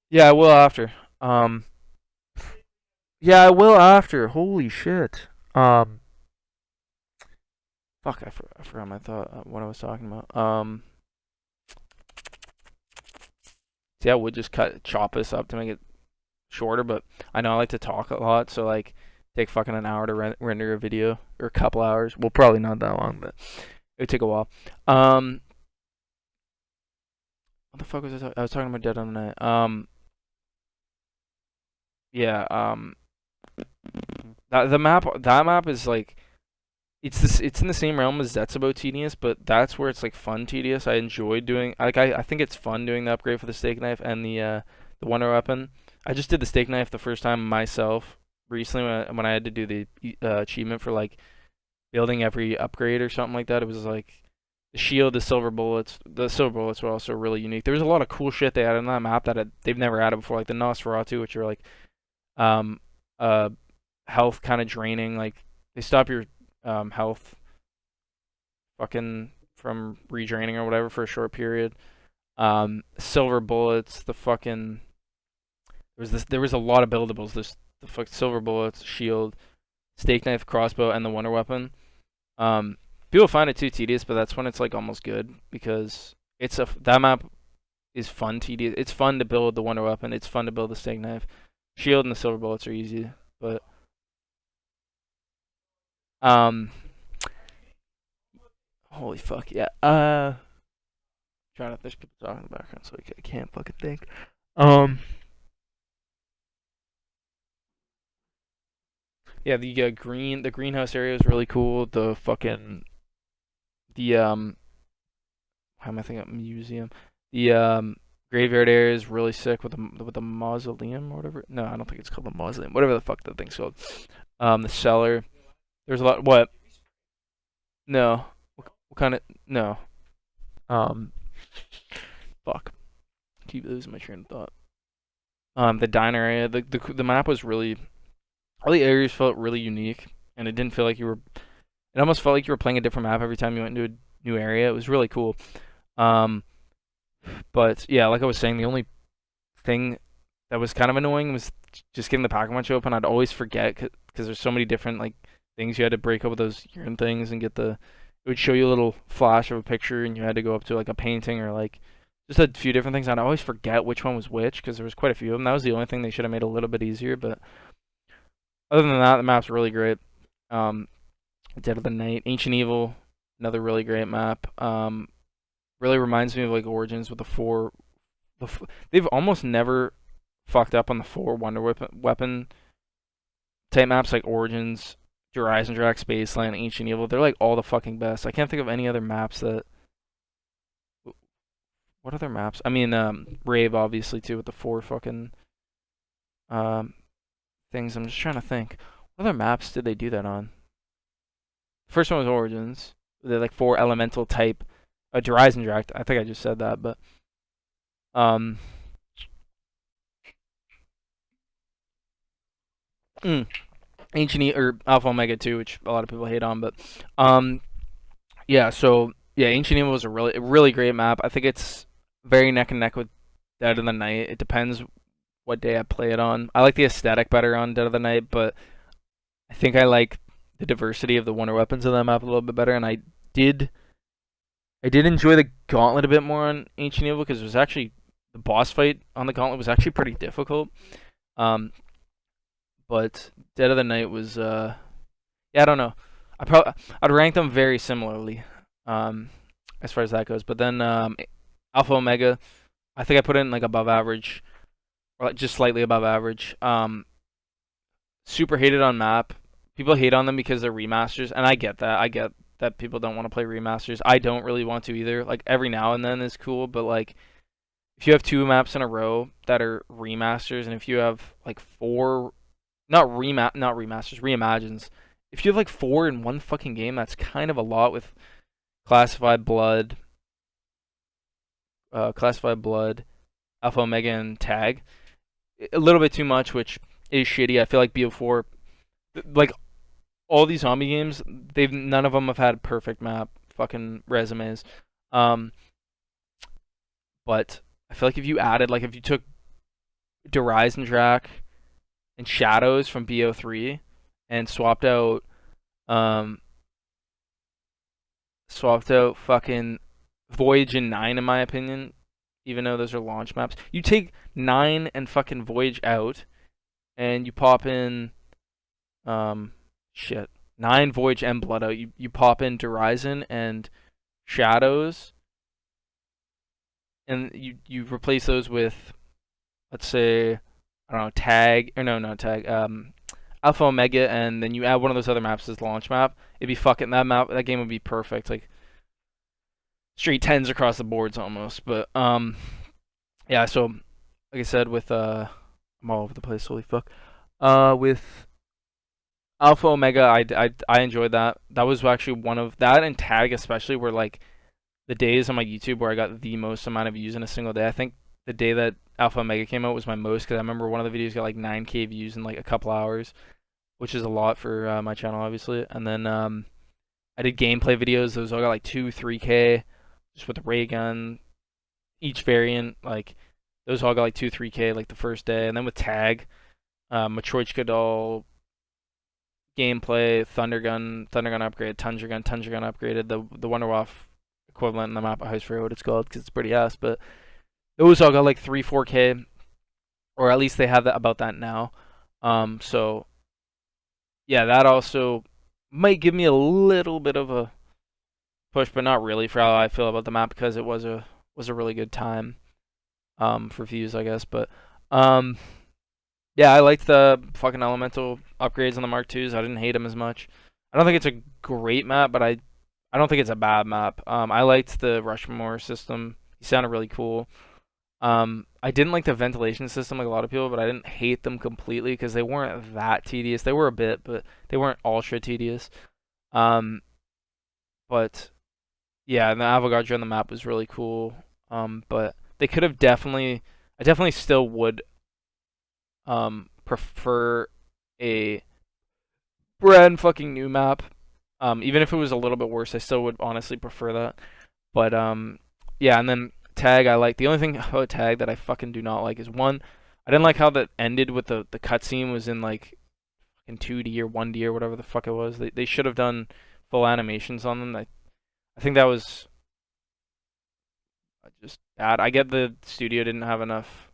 yeah, I will after. Um, yeah, I will after. Holy shit. Fuck, I forgot my thought. What I was talking about. See, I would just chop this up to make it shorter, but I know I like to talk a lot, so like take fucking an hour to render a video or a couple hours. Well, probably not that long, but it would take a while. What the fuck was I was talking about Dead on the Night. Yeah, that map is like it's in the same realm as Zetsubo tedious, but that's where it's like fun tedious. I enjoy doing I think it's fun doing the upgrade for the steak knife and the wonder weapon. I just did the steak knife the first time myself recently when I had to do the achievement for like building every upgrade or something like that. It was like the shield, the silver bullets. The silver bullets were also really unique. There was a lot of cool shit they added on that map that they've never added before, like the Nosferatu, which are like um uh health kind of draining. Like they stop your health fucking from redraining or whatever for a short period. Silver bullets, the fucking there was a lot of buildables. The fuck silver bullets, shield, steak knife, crossbow, and the wonder weapon. People find it too tedious, but that's when it's like almost good because that map is fun tedious. It's fun to build the wonder weapon. It's fun to build the steak knife. Shield and the silver bullets are easy, but um, holy fuck yeah. Trying to there's people talking in the background, so I can't fucking think. Um, yeah, the greenhouse area is really cool. The how am I thinking of museum? The graveyard area is really sick with the mausoleum or whatever. No, I don't think it's called the mausoleum. Whatever the fuck that thing's called. The cellar. There's a lot. What? No. What kind of? No. Um. Fuck. Keep losing my train of thought. The diner area. The map was really. All the areas felt really unique, and it didn't feel like you were. It almost felt like you were playing a different map every time you went into a new area. It was really cool. Um. But yeah, like I was saying, the only thing that was kind of annoying was just getting the pack-a-punch open. I'd always forget because there's so many different like things you had to break up with those urine things and get the. It would show you a little flash of a picture, and you had to go up to like a painting or like just a few different things. And I always forget which one was which because there was quite a few of them. That was the only thing they should have made a little bit easier. But other than that, the map's really great. Dead of the Night, Ancient Evil, another really great map. Really reminds me of like Origins with the four. They've almost never fucked up on the four Wonder Weapon type maps like Origins, Horizon Track, Spaceland, Ancient Evil. They're like all the fucking best. I can't think of any other maps that. What other maps? I mean, Rave obviously too with the four fucking um things. I'm just trying to think. What other maps did they do that on? First one was Origins. They're like four elemental type. Horizon Track. I think I just said that, but um. Ancient or Alpha Omega 2, which a lot of people hate on, but yeah, so yeah, Ancient Evil was a really great map. I think it's very neck and neck with Dead of the Night. It depends what day I play it on. I like the aesthetic better on Dead of the Night, but I think I like the diversity of the wonder weapons of that map a little bit better, and I did enjoy the Gauntlet a bit more on Ancient Evil because it was actually the boss fight on the Gauntlet was actually pretty difficult. But Dead of the Night was yeah, I don't know. I'd rank them very similarly as far as that goes. But then Alpha Omega, I think I put it in like above average or like just slightly above average. Super hated on map. People hate on them because they're remasters, and I get that. I get that people don't want to play remasters. I don't really want to either. Like every now and then is cool, but like if you have two maps in a row that are remasters, and if you have like four not remasters, reimagines. If you have like four in one fucking game, that's kind of a lot with Classified Blood, Alpha Omega, and Tag. A little bit too much, which is shitty. I feel like BO4, like all these zombie games, none of them have had perfect map fucking resumes. But I feel like if you took Horizon Track and Shadows from BO3 and swapped out fucking Voyage and 9 in my opinion, even though those are launch maps. You take 9 and fucking Voyage out and you pop in 9 Voyage and Blood out. You pop in Horizon and Shadows and you replace those with, let's say, I don't know, Tag, or no, not Tag, Alpha Omega, and then you add one of those other maps as launch map. It'd be fucking that game would be perfect, like straight tens across the boards almost. But yeah. So like I said, with I'm all over the place. Holy fuck. With Alpha Omega, I enjoyed that. That was actually one of that and Tag especially were like the days on my YouTube where I got the most amount of views in a single day. I think the day that Alpha Omega came out was my most because I remember one of the videos got like 9K views in like a couple hours, which is a lot for my channel, obviously. And then I did gameplay videos; those all got like 2, 3K, just with the ray gun, each variant. Like those all got like 2, 3K like the first day. And then with Tag, Matryoshka doll gameplay, Thunder gun upgrade, Tundra gun upgraded, the Wonder Waff equivalent in the map. I forget what it's called because it's pretty ass, but those all got like 3, 4K, or at least they have that about that now. So yeah, that also might give me a little bit of a push, but not really for how I feel about the map because it was a really good time for views, I guess. But yeah, I liked the fucking elemental upgrades on the Mark IIs. I didn't hate them as much. I don't think it's a great map, but I don't think it's a bad map. I liked the Rushmore system. He sounded really cool. I didn't like the ventilation system like a lot of people, but I didn't hate them completely because they weren't that tedious. They were a bit, but they weren't ultra tedious. But yeah, and the Avogadro on the map was really cool. But they could have I definitely still would prefer a brand fucking new map. Even if it was a little bit worse, I still would honestly prefer that. But yeah, and then Tag, I like. The only thing about Tag that I fucking do not like is one, I didn't like how that ended with the cutscene was in like in 2D or 1D or whatever the fuck it was. They should have done full animations on them. I think that was just bad. I get the studio didn't have enough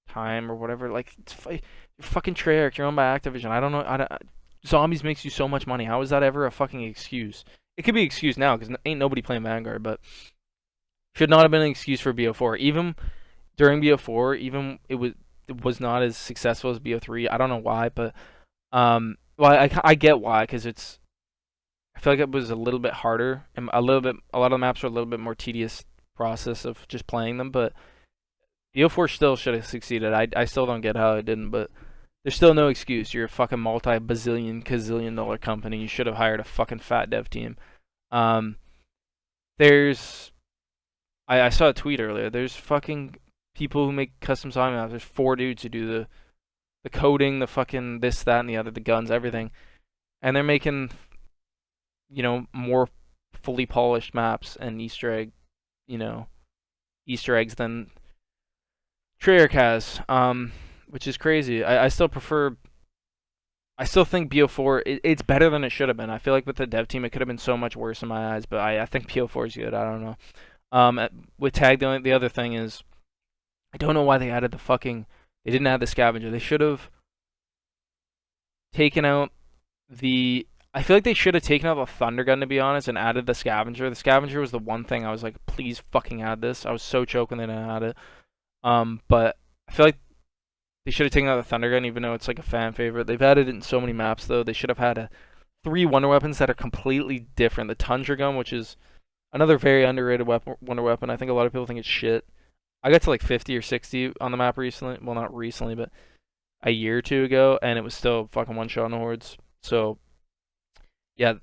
time or whatever. Like, you're fucking Treyarch, you're owned by Activision. I don't know. Zombies makes you so much money. How is that ever a fucking excuse? It could be an excuse now because ain't nobody playing Vanguard, but should not have been an excuse for BO4. Even during BO4, even it was not as successful as BO3. I don't know why, but well, I get why, because I feel like it was a little bit harder and a lot of the maps were a little bit more tedious process of just playing them, but BO4 still should have succeeded. I still don't get how it didn't, but there's still no excuse. You're a fucking multi-bazillion, gazillion dollar company. You should have hired a fucking fat dev team. Um, there's I saw a tweet earlier. There's fucking people who make custom zombie maps. There's 4 dudes who do the coding, the fucking this, that, and the other, the guns, everything, and they're making more fully polished maps and Easter eggs than Treyarch has, which is crazy. I still think BO4 it's better than it should have been. I feel like with the dev team it could have been so much worse in my eyes, but I think BO4 is good. I don't know. With tag, the other thing is I don't know why they didn't add the scavenger. They should have taken out I feel like they should have taken out the thunder gun, to be honest, and added the scavenger. The scavenger was the one thing I was like, please fucking add this. I was so choked when they didn't add it. But I feel like they should have taken out the thunder gun, even though it's like a fan favorite. They've added it in so many maps, though. They should have had 3 wonder weapons that are completely different. The tundra gun, which is another very underrated wonder weapon. I think a lot of people think it's shit. I got to like 50 or 60 on the map recently. Well, not recently, but a year or two ago, and it was still fucking one shot on the hordes. So, yeah,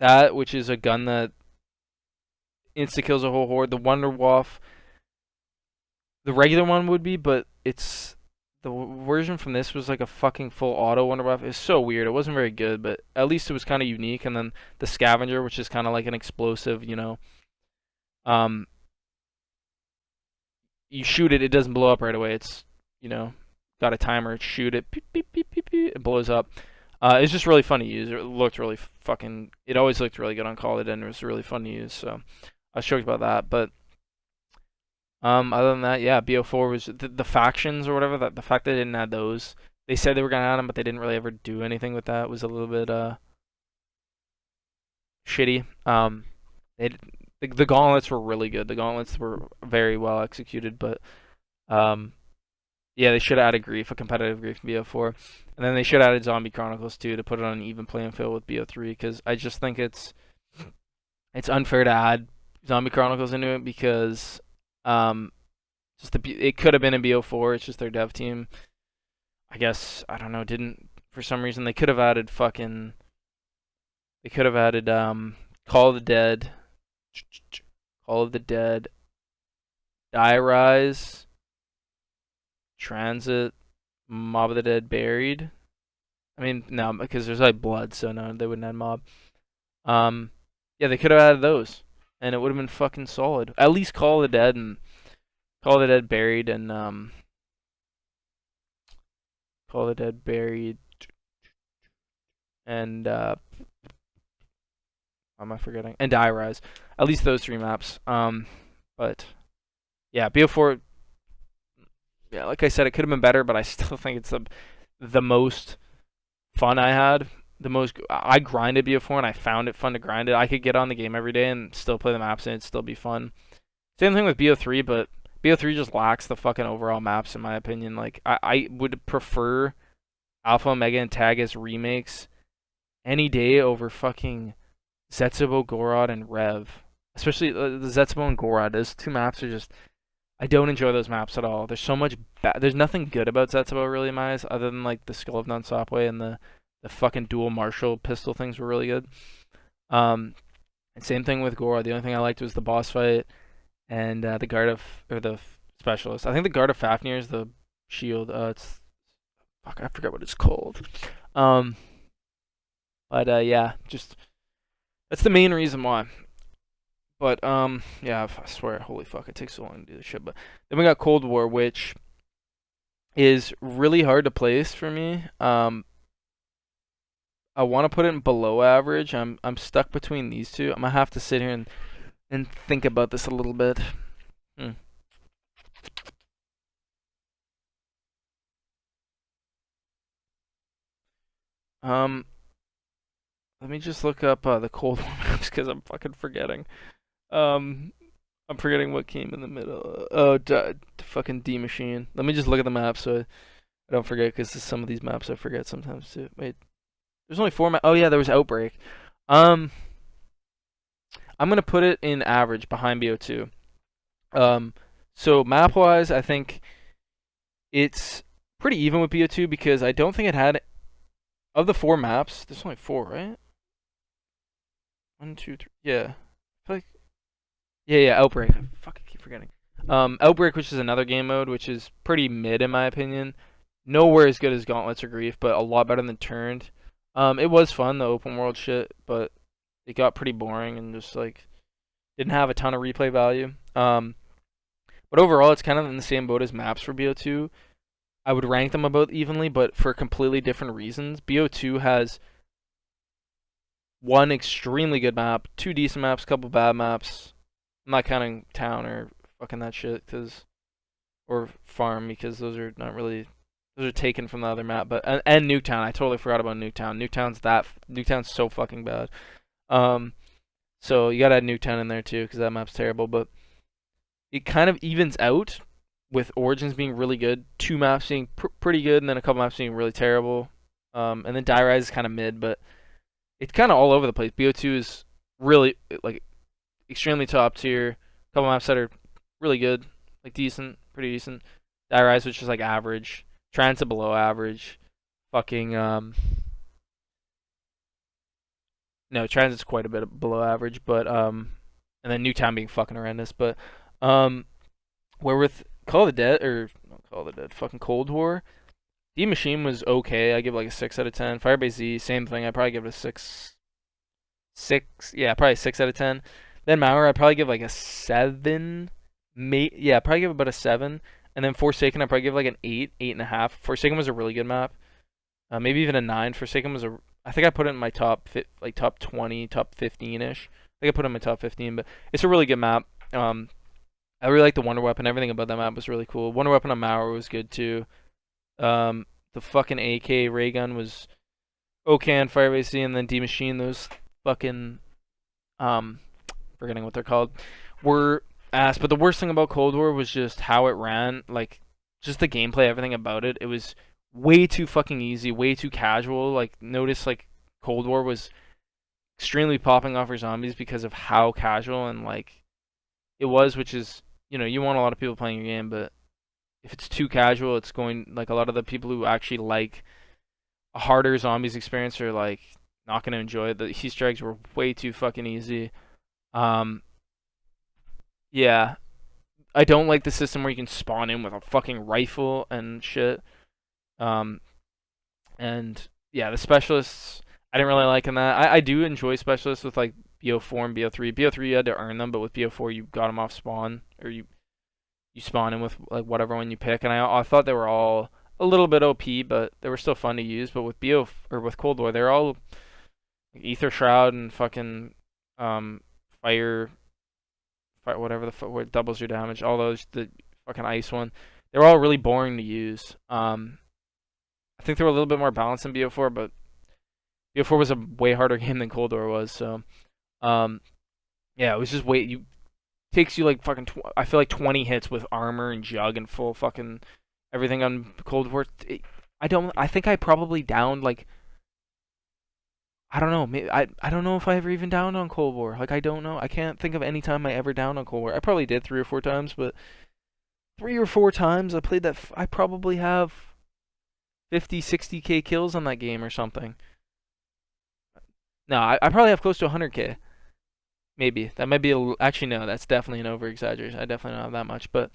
that, which is a gun that insta kills a whole horde. The Wonder Waff, the regular one would be, but it's the version from this was like a fucking full auto Wonder Waff. It's so weird. It wasn't very good, but at least it was kind of unique. And then the Scavenger, which is kind of like an explosive, um, you shoot it, it doesn't blow up right away. It's got a timer, shoot it, beep, beep, beep, beep, beep, it blows up. It's just really fun to use. It looked really fucking. It always looked really good on Call of Duty, and it was really fun to use. So I was stoked about that. But other than that, yeah, BO4 was the factions or whatever. That the fact they didn't add those. They said they were gonna add them, but they didn't really ever do anything with that. It was a little bit shitty. They the gauntlets were really good. The gauntlets were very well executed, but yeah, they should have added Grief, a competitive Grief in BO4. And then they should have added Zombie Chronicles too to put it on an even playing field with BO3, because I just think it's unfair to add Zombie Chronicles into it because it could have been in BO4. It's just their dev team, I guess, I don't know, didn't, for some reason they could have added Call of the Dead, Die Rise, Transit, Mob of the Dead, Buried. I mean, no, because there's like blood, so no, they wouldn't add mob. Yeah, they could have added those, and it would have been fucking solid. At least Call of the Dead, Buried, and Call of the Dead, Buried, and what am I forgetting? And Die Rise. At least those 3 maps. But yeah, BO4. Yeah, like I said, it could have been better, but I still think it's the most fun I had. I grinded BO4 and I found it fun to grind it. I could get on the game every day and still play the maps and it'd still be fun. Same thing with BO3, but BO3 just lacks the fucking overall maps in my opinion. Like I would prefer Alpha, Omega, and Tag as remakes any day over fucking Zetsubo, Gorod, and Rev. Especially the Zetsubo and Gorod. Those 2 maps are just. I don't enjoy those maps at all. There's so much there's nothing good about Zetsubo really in my eyes, other than like the Skull of Nonsopway and the fucking dual Marshall pistol things were really good. And same thing with Gorod. The only thing I liked was the boss fight and the guard of the specialist. I think the guard of Fafnir is the shield. It's fuck, I forgot what it's called. But yeah, just that's the main reason why. But yeah, I swear, holy fuck, it takes so long to do this shit. But then we got Cold War, which is really hard to place for me. I want to put it in below average. I'm stuck between these two. I'm gonna have to sit here and think about this a little bit. Um, let me just look up the Cold War maps because I'm fucking forgetting. Um, I'm forgetting what came in the middle. Oh, fucking D machine. Let me just look at the map so I don't forget because some of these maps I forget sometimes too. Wait, there's only four maps. Oh yeah, there was Outbreak. Um, I'm gonna put it in average behind BO2. Um, so map wise, I think it's pretty even with BO2 because I don't think it had of the four maps. There's only four, right? One, two, three. Yeah. I feel like yeah, Outbreak. Fuck, I keep forgetting. Outbreak, which is another game mode, which is pretty mid in my opinion. Nowhere as good as Gauntlets or Grief, but a lot better than Turned. It was fun, the open world shit, but it got pretty boring and just like didn't have a ton of replay value. But overall, it's kind of in the same boat as maps for BO2. I would rank them about evenly, but for completely different reasons. BO2 has one extremely good map, two decent maps, couple bad maps. I'm not counting town or fucking that shit, cause or farm because those are not really those are taken from the other map. But and Nuketown, I totally forgot about Nuketown. Nuketown's so fucking bad. Um, so you gotta add Nuketown in there too because that map's terrible. But it kind of evens out with Origins being really good, two maps being pretty good, and then a couple maps being really terrible. And then Die Rise is kind of mid, but it's kind of all over the place. BO2 is really like extremely top tier. A couple maps that are really good, like decent, pretty decent. Die Rise, which is like average. Transit below average. Fucking no, Transit's quite a bit below average, but and then Newtown being fucking horrendous. But where with Call of the Dead or not Call of the Dead, fucking Cold War, D Machine was okay. I give it like a 6 out of 10. Firebase Z, same thing. I probably give it a six. Yeah, probably 6 out of 10. Then Mauer, I'd probably give like a 7. Yeah, probably give about a 7. And then Forsaken, I'd probably give like an 8, 8.5. Forsaken was a really good map. Maybe even a 9. Forsaken was a. I think I put it in my top 20, top 15 ish. I think I put it in my top 15, but it's a really good map. I really like the Wonder Weapon. Everything about that map was really cool. Wonder Weapon on Mauer was good too. The fucking AK ray gun was okay on Firebase Z, and then D Machine. Those fucking um, forgetting what they're called, were ass. But the worst thing about Cold War was just how it ran. Like, just the gameplay, everything about it. It was way too fucking easy, way too casual. Like, notice like Cold War was extremely popping off for zombies because of how casual and like it was, which is you want a lot of people playing your game, but if it's too casual, it's going like a lot of the people who actually like a harder zombies experience are like not gonna enjoy it. The Easter eggs were way too fucking easy. Um, yeah, I don't like the system where you can spawn in with a fucking rifle and shit. Um, and yeah, the specialists I didn't really like in that. I do enjoy specialists with like BO4 and BO3. BO3 you had to earn them, but with BO4 you got them off spawn or you spawn in with like whatever one you pick. And I thought they were all a little bit OP, but they were still fun to use. But with or with Cold War, they're all like Ether Shroud and fucking um fire whatever what doubles your damage. All those the fucking ice one. They were all really boring to use. I think they were a little bit more balanced than BO4, but BO4 was a way harder game than Cold War was. So um yeah, it was just way you takes you like fucking I feel like 20 hits with armor and jug and full fucking everything on Cold War. I think I probably downed like I don't know. Maybe I don't know if I ever even downed on Cold War. Like I don't know. I can't think of any time I ever downed on Cold War. I probably did 3 or 4 times, but 3 or 4 times I played that. I probably have 50, 60k kills on that game or something. No, I probably have close to 100k. Maybe that might be actually no. That's definitely an over exaggeration. I definitely don't have that much, but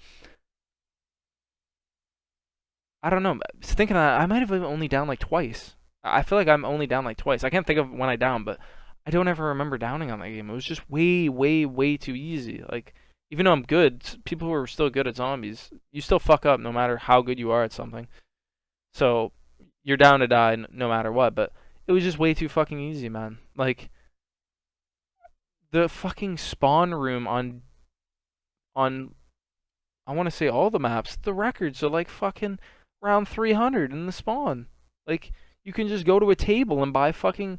I don't know. Thinking that I might have only down like twice. I feel like I'm only down like twice. I can't think of when I down, but I don't ever remember downing on that game. It was just way, way, way too easy. Like even though I'm good, people who are still good at zombies, you still fuck up no matter how good you are at something. So you're down to die no matter what. But it was just way too fucking easy, man. Like the fucking spawn room on I want to say all the maps, the records are like fucking around 300 in the spawn. Like you can just go to a table and buy fucking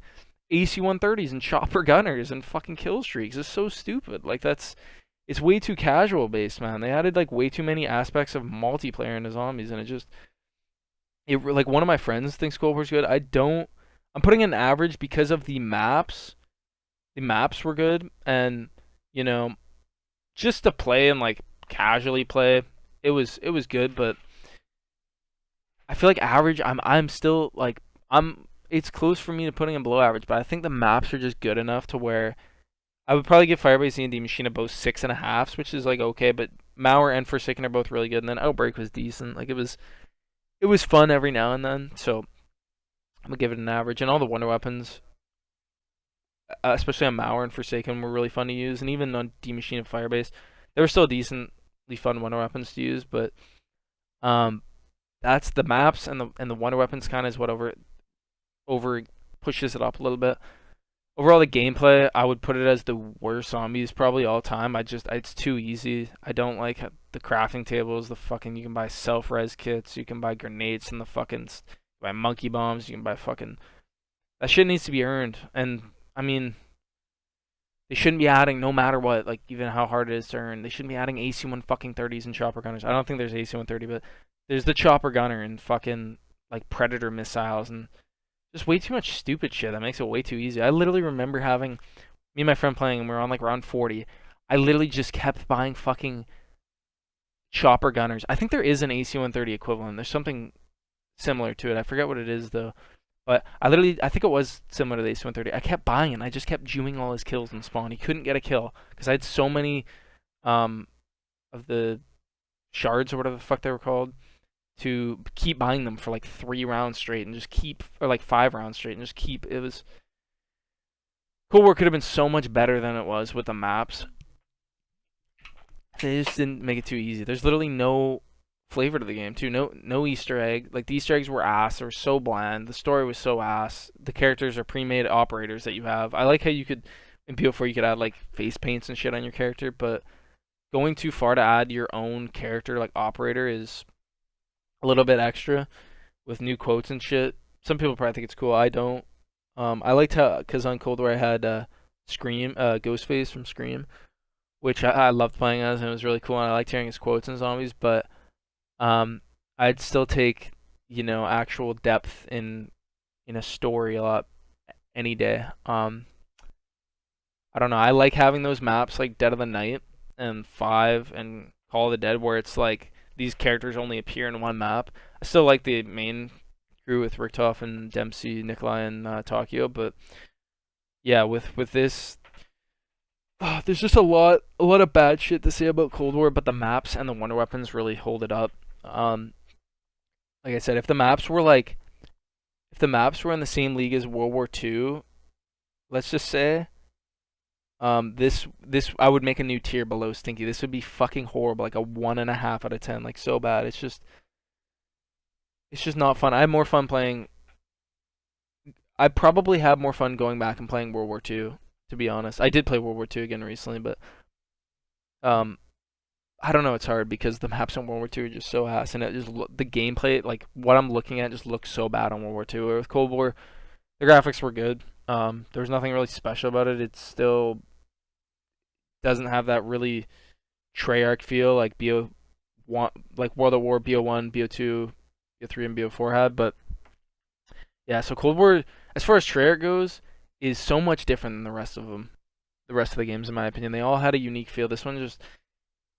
AC-130s and chopper gunners and fucking kill streaks. It's so stupid. Like it's way too casual based, man. They added like way too many aspects of multiplayer into zombies, and it like one of my friends thinks Cold War's good. I don't. I'm putting an average because of the maps. The maps were good, and you know, just to play and like casually play, it was good. But I feel like average. I'm still like I'm. It's close for me to putting in below average, but I think the maps are just good enough to where I would probably give Firebase and D Machine both 6.5s, which is like okay, but Mauer and Forsaken are both really good, and then Outbreak was decent. Like it was fun every now and then, so I'm gonna give it an average. And all the wonder weapons, especially on Mauer and Forsaken, were really fun to use, and even on D Machine and Firebase, they were still decently fun wonder weapons to use. But um, that's the maps and the wonder weapons kind of is what over pushes it up a little bit. Overall, the gameplay, I would put it as the worst zombies probably all time. It's too easy. I don't like the crafting tables, the fucking, you can buy self-res kits, you can buy grenades and the fucking, buy monkey bombs, you can buy fucking, that shit needs to be earned. And, I mean, they shouldn't be adding, no matter what, like, even how hard it is to earn, they shouldn't be adding AC-1 fucking 30s and chopper gunners. I don't think there's AC-130, but there's the chopper gunner and fucking, like, predator missiles and just way too much stupid shit that makes it way too easy. I literally remember having me and my friend playing, and we were on like round 40. I literally just kept buying fucking chopper gunners. I think there is an AC-130 equivalent. There's something similar to it. I forget what it is though. But I think it was similar to the AC-130. I kept buying it, and I just kept jewing all his kills in spawn. He couldn't get a kill because I had so many um, of the shards or whatever the fuck they were called to keep buying them for like 3 rounds straight and just keep, or like 5 rounds straight and just keep. It was Cold War could have been so much better than it was with the maps. They just didn't make it too easy. There's literally no flavor to the game too. No Easter egg. Like the Easter eggs were ass. They were so bland. The story was so ass. The characters are pre-made operators that you have. I like how you could in BO4 you could add like face paints and shit on your character, but going too far to add your own character like operator is a little bit extra with new quotes and shit. Some people probably think it's cool. I don't. I liked how, because on Cold War I had Scream, Ghostface from Scream, which I loved playing as, and it was really cool, and I liked hearing his quotes in zombies. But I'd still take actual depth in a story a lot any day. I don't know. I like having those maps like Dead of the Night and 5 and Call of the Dead, where it's like these characters only appear in one map. I still like the main crew with Richthoff and Dempsey, Nikolai, and Takio, but yeah, with this, there's just a lot of bad shit to say about Cold War, but the maps and the wonder weapons really hold it up. Like I said, if the maps were in the same league as World War II, let's just say, this I would make a new tier below Stinky. This would be fucking horrible, like a 1.5 out of 10, like so bad. It's just not fun. I have more fun playing. I probably have more fun going back and playing World War II, to be honest. I did play World War II again recently, but I don't know. It's hard because the maps in World War II are just so ass, and the gameplay, like what I'm looking at, just looks so bad on World War II. Where with Cold War, the graphics were good. There was nothing really special about it. It still doesn't have that really Treyarch feel like BO1, like World at War, BO1, BO2, BO3, and BO4 had. But yeah, so Cold War, as far as Treyarch goes, is so much different than the rest of them. The rest of the games, in my opinion, they all had a unique feel. This one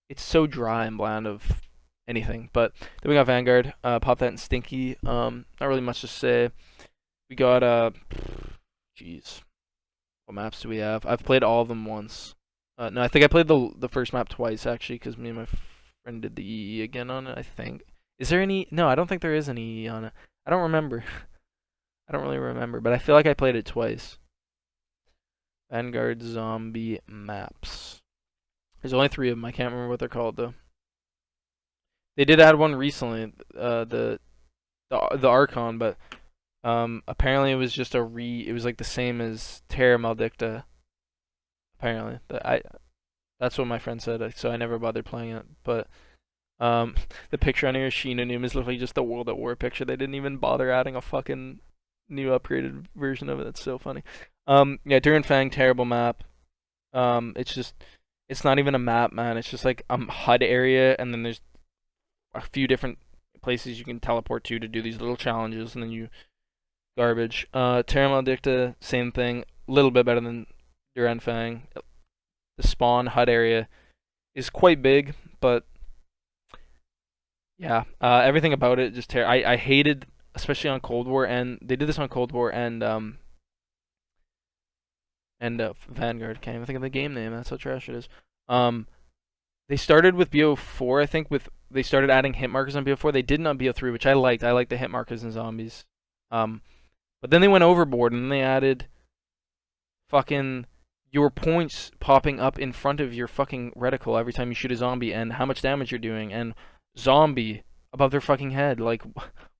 it's so dry and bland of anything. But then we got Vanguard, pop that in Stinky. Not really much to say. We got jeez, what maps do we have? I've played all of them once. No, I think I played the first map twice actually, because me and my friend did the EE again on it. I think. Is there any? No, I don't think there is any EE on it. I don't remember. I don't really remember, but I feel like I played it twice. Vanguard zombie maps. There's only 3 of them. I can't remember what they're called though. They did add one recently, the Archon, but apparently it was just it was like the same as Terra Maldicta. Apparently, that's what my friend said, so I never bothered playing it. But the picture on here, Shinonim, is literally just the World at War picture. They didn't even bother adding a fucking new upgraded version of it. That's so funny. Yeah, Duran Fang, terrible map. It's just, it's not even a map, man. It's just like a HUD area, and then there's a few different places you can teleport to do these little challenges, and then you garbage. Terra Maledicta, same thing. A little bit better than Duran Fang. The spawn HUD area is quite big, but yeah, everything about it just I hated, especially on Cold War, and they did this on Cold War and Vanguard. Can't even think of the game name. That's how trash it is. Um, they started with BO4, I think. They started adding hit markers on BO4. They didn't on BO3, which I liked. I liked the hit markers in zombies. But then they went overboard and they added fucking your points popping up in front of your fucking reticle every time you shoot a zombie, and how much damage you're doing, and zombie above their fucking head. Like,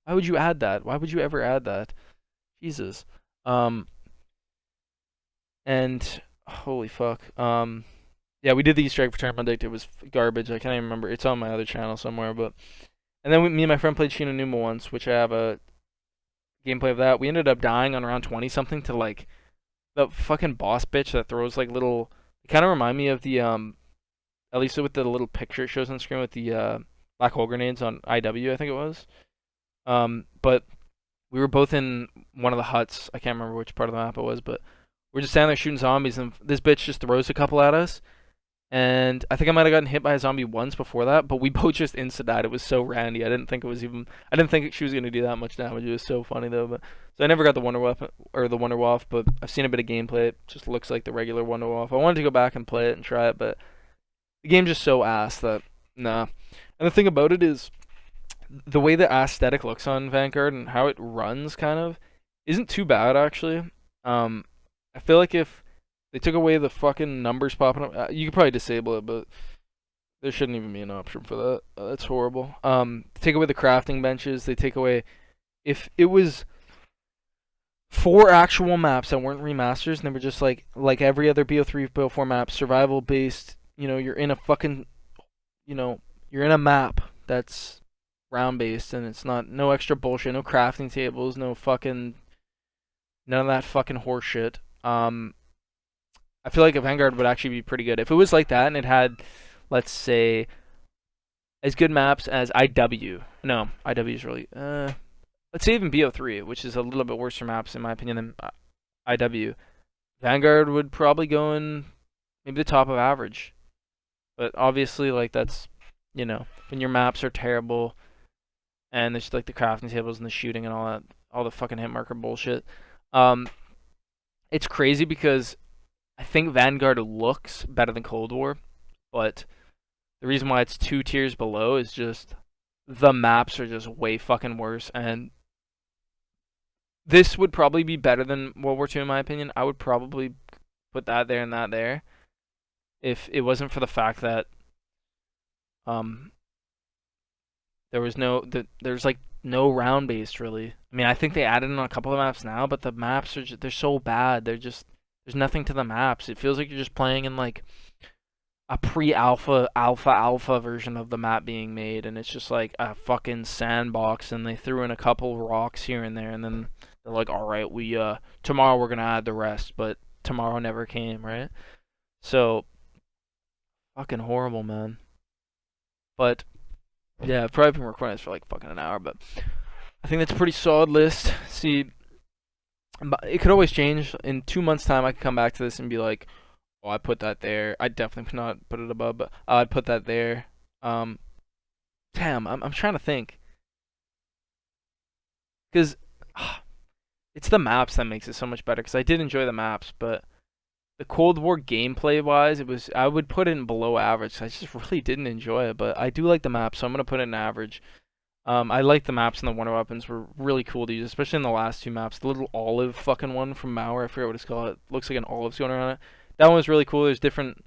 why would you add that? Why would you ever add that? Jesus. And holy fuck. Yeah, we did the Easter egg for Terra Maledicta. It was garbage. I can't even remember. It's on my other channel somewhere, but. And then me and my friend played Shina Numa once, which I have a gameplay of that. We ended up dying on around 20 something to like the fucking boss bitch that throws like little. It kind of remind me of the at least with the little picture it shows on screen with the black hole grenades on IW, I think it was. But we were both in one of the huts. I can't remember which part of the map it was, but we're just standing there shooting zombies, and this bitch just throws a couple at us. And I think I might have gotten hit by a zombie once before that, but we both just insta died. It was so randy. I didn't think it was even. I didn't think she was gonna do that much damage. It was so funny though. But so I never got the Wonder Weapon or the Wonder Waff, but I've seen a bit of gameplay. It just looks like the regular Wonder Waff. I wanted to go back and play it and try it, but the game's just so ass that nah. And the thing about it is, the way the aesthetic looks on Vanguard and how it runs kind of isn't too bad actually. I feel like if they took away the fucking numbers popping up, you could probably disable it, but there shouldn't even be an option for that. That's horrible. Take away the crafting benches. They take away, if it was 4 actual maps that weren't remasters and they were just like every other BO3, BO4 map, survival based. You know, you're in a fucking, you're in a map that's round based and it's not no extra bullshit, no crafting tables, no fucking none of that fucking horse shit. I feel like a Vanguard would actually be pretty good if it was like that and it had, let's say, as good maps as IW. No, IW is really. Let's say even BO3, which is a little bit worse for maps in my opinion than IW. Vanguard would probably go in maybe the top of average, but obviously, like that's, when your maps are terrible, and there's like the crafting tables and the shooting and all that, all the fucking hit marker bullshit. It's crazy because I think Vanguard looks better than Cold War, but the reason why it's 2 tiers below is just the maps are just way fucking worse, and this would probably be better than World War II in my opinion. I would probably put that there and that there if it wasn't for the fact that there's like no round based really. I mean, I think they added in a couple of maps now, but the maps they're so bad. There's nothing to the maps. It feels like you're just playing in like a alpha version of the map being made, and it's just like a fucking sandbox, and they threw in a couple rocks here and there, and then they're like, all right, we tomorrow we're gonna add the rest, but tomorrow never came, right? So fucking horrible, man. But yeah, I've probably been recording this for like fucking an hour, but I think that's a pretty solid list. See, it could always change. In 2 months' time, I could come back to this and be like, "Oh, I put that there." I definitely could not put it above, but I'd put that there. Damn, I'm trying to think, because it's the maps that makes it so much better. Because I did enjoy the maps, but the Cold War gameplay wise, I would put it in below average. I just really didn't enjoy it, but I do like the maps, so I'm gonna put it in average. I like the maps and the wonder weapons were really cool to use, especially in the last 2 maps. The little olive fucking one from Mauer, I forget what it's called. It looks like an olive's going around it. That one was really cool. There's different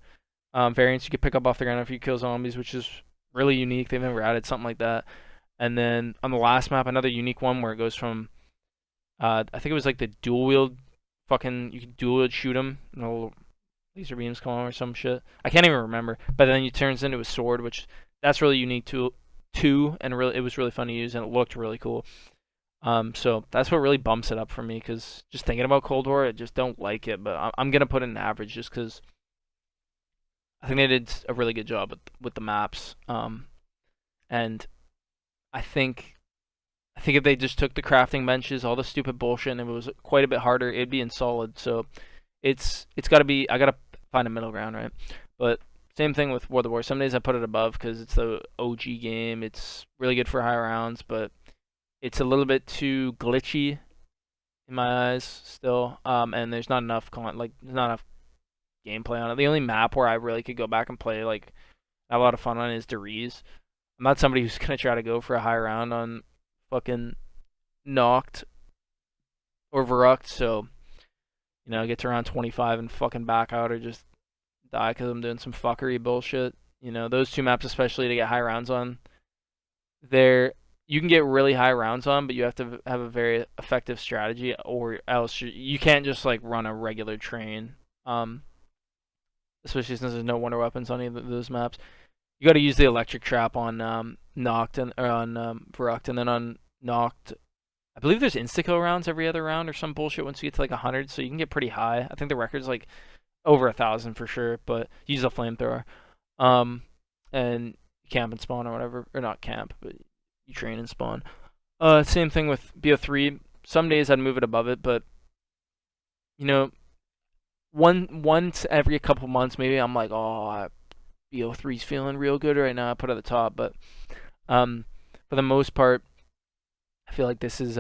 variants you could pick up off the ground after you kill zombies, which is really unique. They've never added something like that. And then on the last map, another unique one where it goes from, I think it was like the dual wield, fucking, you can dual wield shoot them, and little laser beams come on or some shit. I can't even remember. But then it turns into a sword, which that's really unique too, and really it was really fun to use, and it looked really cool. So that's what really bumps it up for me. Because just thinking about Cold War, I just don't like it. But I'm gonna put it in average just because I think they did a really good job with the maps. And I think if they just took the crafting benches, all the stupid bullshit, and if it was quite a bit harder, it'd be in solid. So it's got to be. I gotta find a middle ground, right? But same thing with World of War. Some days I put it above because it's the OG game. It's really good for high rounds, but it's a little bit too glitchy in my eyes still. And there's not enough there's not enough gameplay on it. The only map where I really could go back and play like have a lot of fun on is Deriz. I'm not somebody who's gonna try to go for a high round on fucking knocked or Verrucked, so get to around 25 and fucking back out or just die because I'm doing some fuckery bullshit. Those two maps especially to get high rounds on. There, you can get really high rounds on, but you have to have a very effective strategy, or else you can't just like run a regular train. Especially since there's no wonder weapons on either of those maps. You got to use the electric trap on knocked or on Verrucked, and then on knocked. I believe there's insta-kill rounds every other round or some bullshit once you get to like 100, so you can get pretty high. I think the record's like over 1,000 for sure, but use a flamethrower. And camp and spawn or whatever, or not camp, but you train and spawn. Same thing with BO3. Some days I'd move it above it, but once every couple months maybe I'm like, oh, BO3's feeling real good right now. I put it at the top, but for the most part, I feel like this is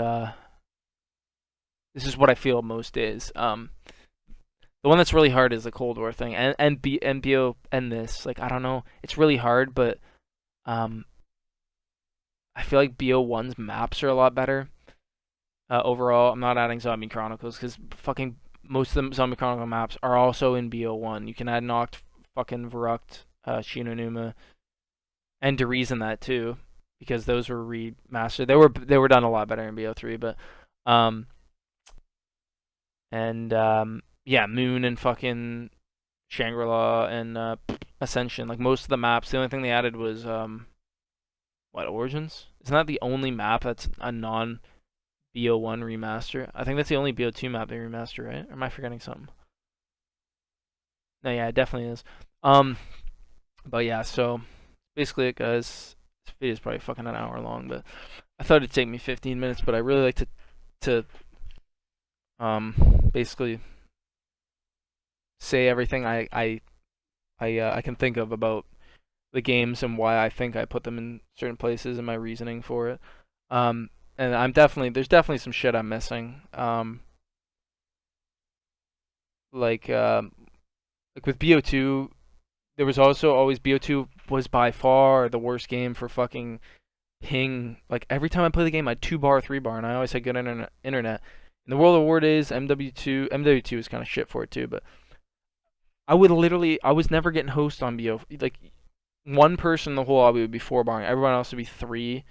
what I feel most days. The one that's really hard is the Cold War thing, and BO and this. Like I don't know, it's really hard, but I feel like BO1's maps are a lot better. Overall, I'm not adding Zombie Chronicles because fucking most of the Zombie Chronicle maps are also in BO1. You can add Knocked, fucking Verrucked, Shinonuma, and Deriz in that too, because those were remastered. They were done a lot better in BO3, but yeah, Moon and fucking Shangri-La and Ascension. Like most of the maps, the only thing they added was what, Origins? Isn't that the only map that's a non BO1 remaster? I think that's the only BO2 map they remaster, right? Or am I forgetting something? No, yeah, it definitely is. But yeah, so basically it, guys. This video is probably fucking an hour long, but I thought it'd take me 15 minutes, but I really like to basically say everything I can think of about the games and why I think I put them in certain places and my reasoning for it. And there's definitely some shit I'm missing. Like with BO2, there was also always BO2 was by far the worst game for fucking ping. Like every time I play the game, I had 2 bar, 3 bar, and I always had good internet. In the World of War days, MW2 was kind of shit for it too, but I was never getting host on BO. Like one person in the whole lobby would be 4 barring, everyone else would be 3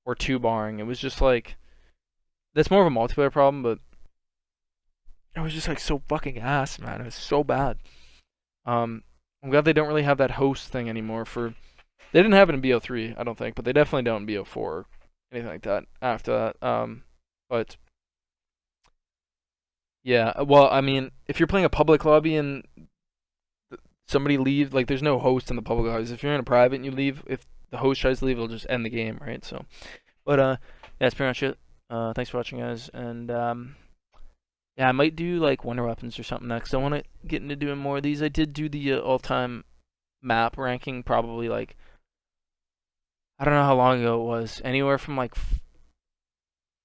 or 2 barring. It was just like, that's more of a multiplayer problem, but it was just like so fucking ass, man. It was so bad. I'm glad they don't really have that host thing anymore. They didn't have it in BO3, I don't think, but they definitely don't in BO4 or anything like that after that. But yeah, well, I mean, if you're playing a public lobby and somebody leaves, like there's no host in the public lobbies. If you're in a private and you leave, if the host tries to leave, it'll just end the game, right? So, but yeah, that's pretty much it. Thanks for watching, guys, and yeah, I might do like Wonder Weapons or something next. I want to get into doing more of these. I did do the all-time map ranking, probably like, I don't know how long ago it was. Anywhere from like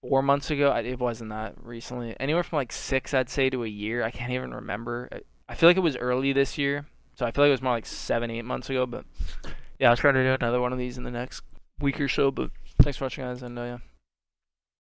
4 months ago. It wasn't that recently. Anywhere from like 6, I'd say, to a year. I can't even remember. I feel like it was early this year, so I feel like it was more like 7, 8 months ago. But yeah, I'll try to do another one of these in the next week or so. But thanks for watching, guys, and yeah.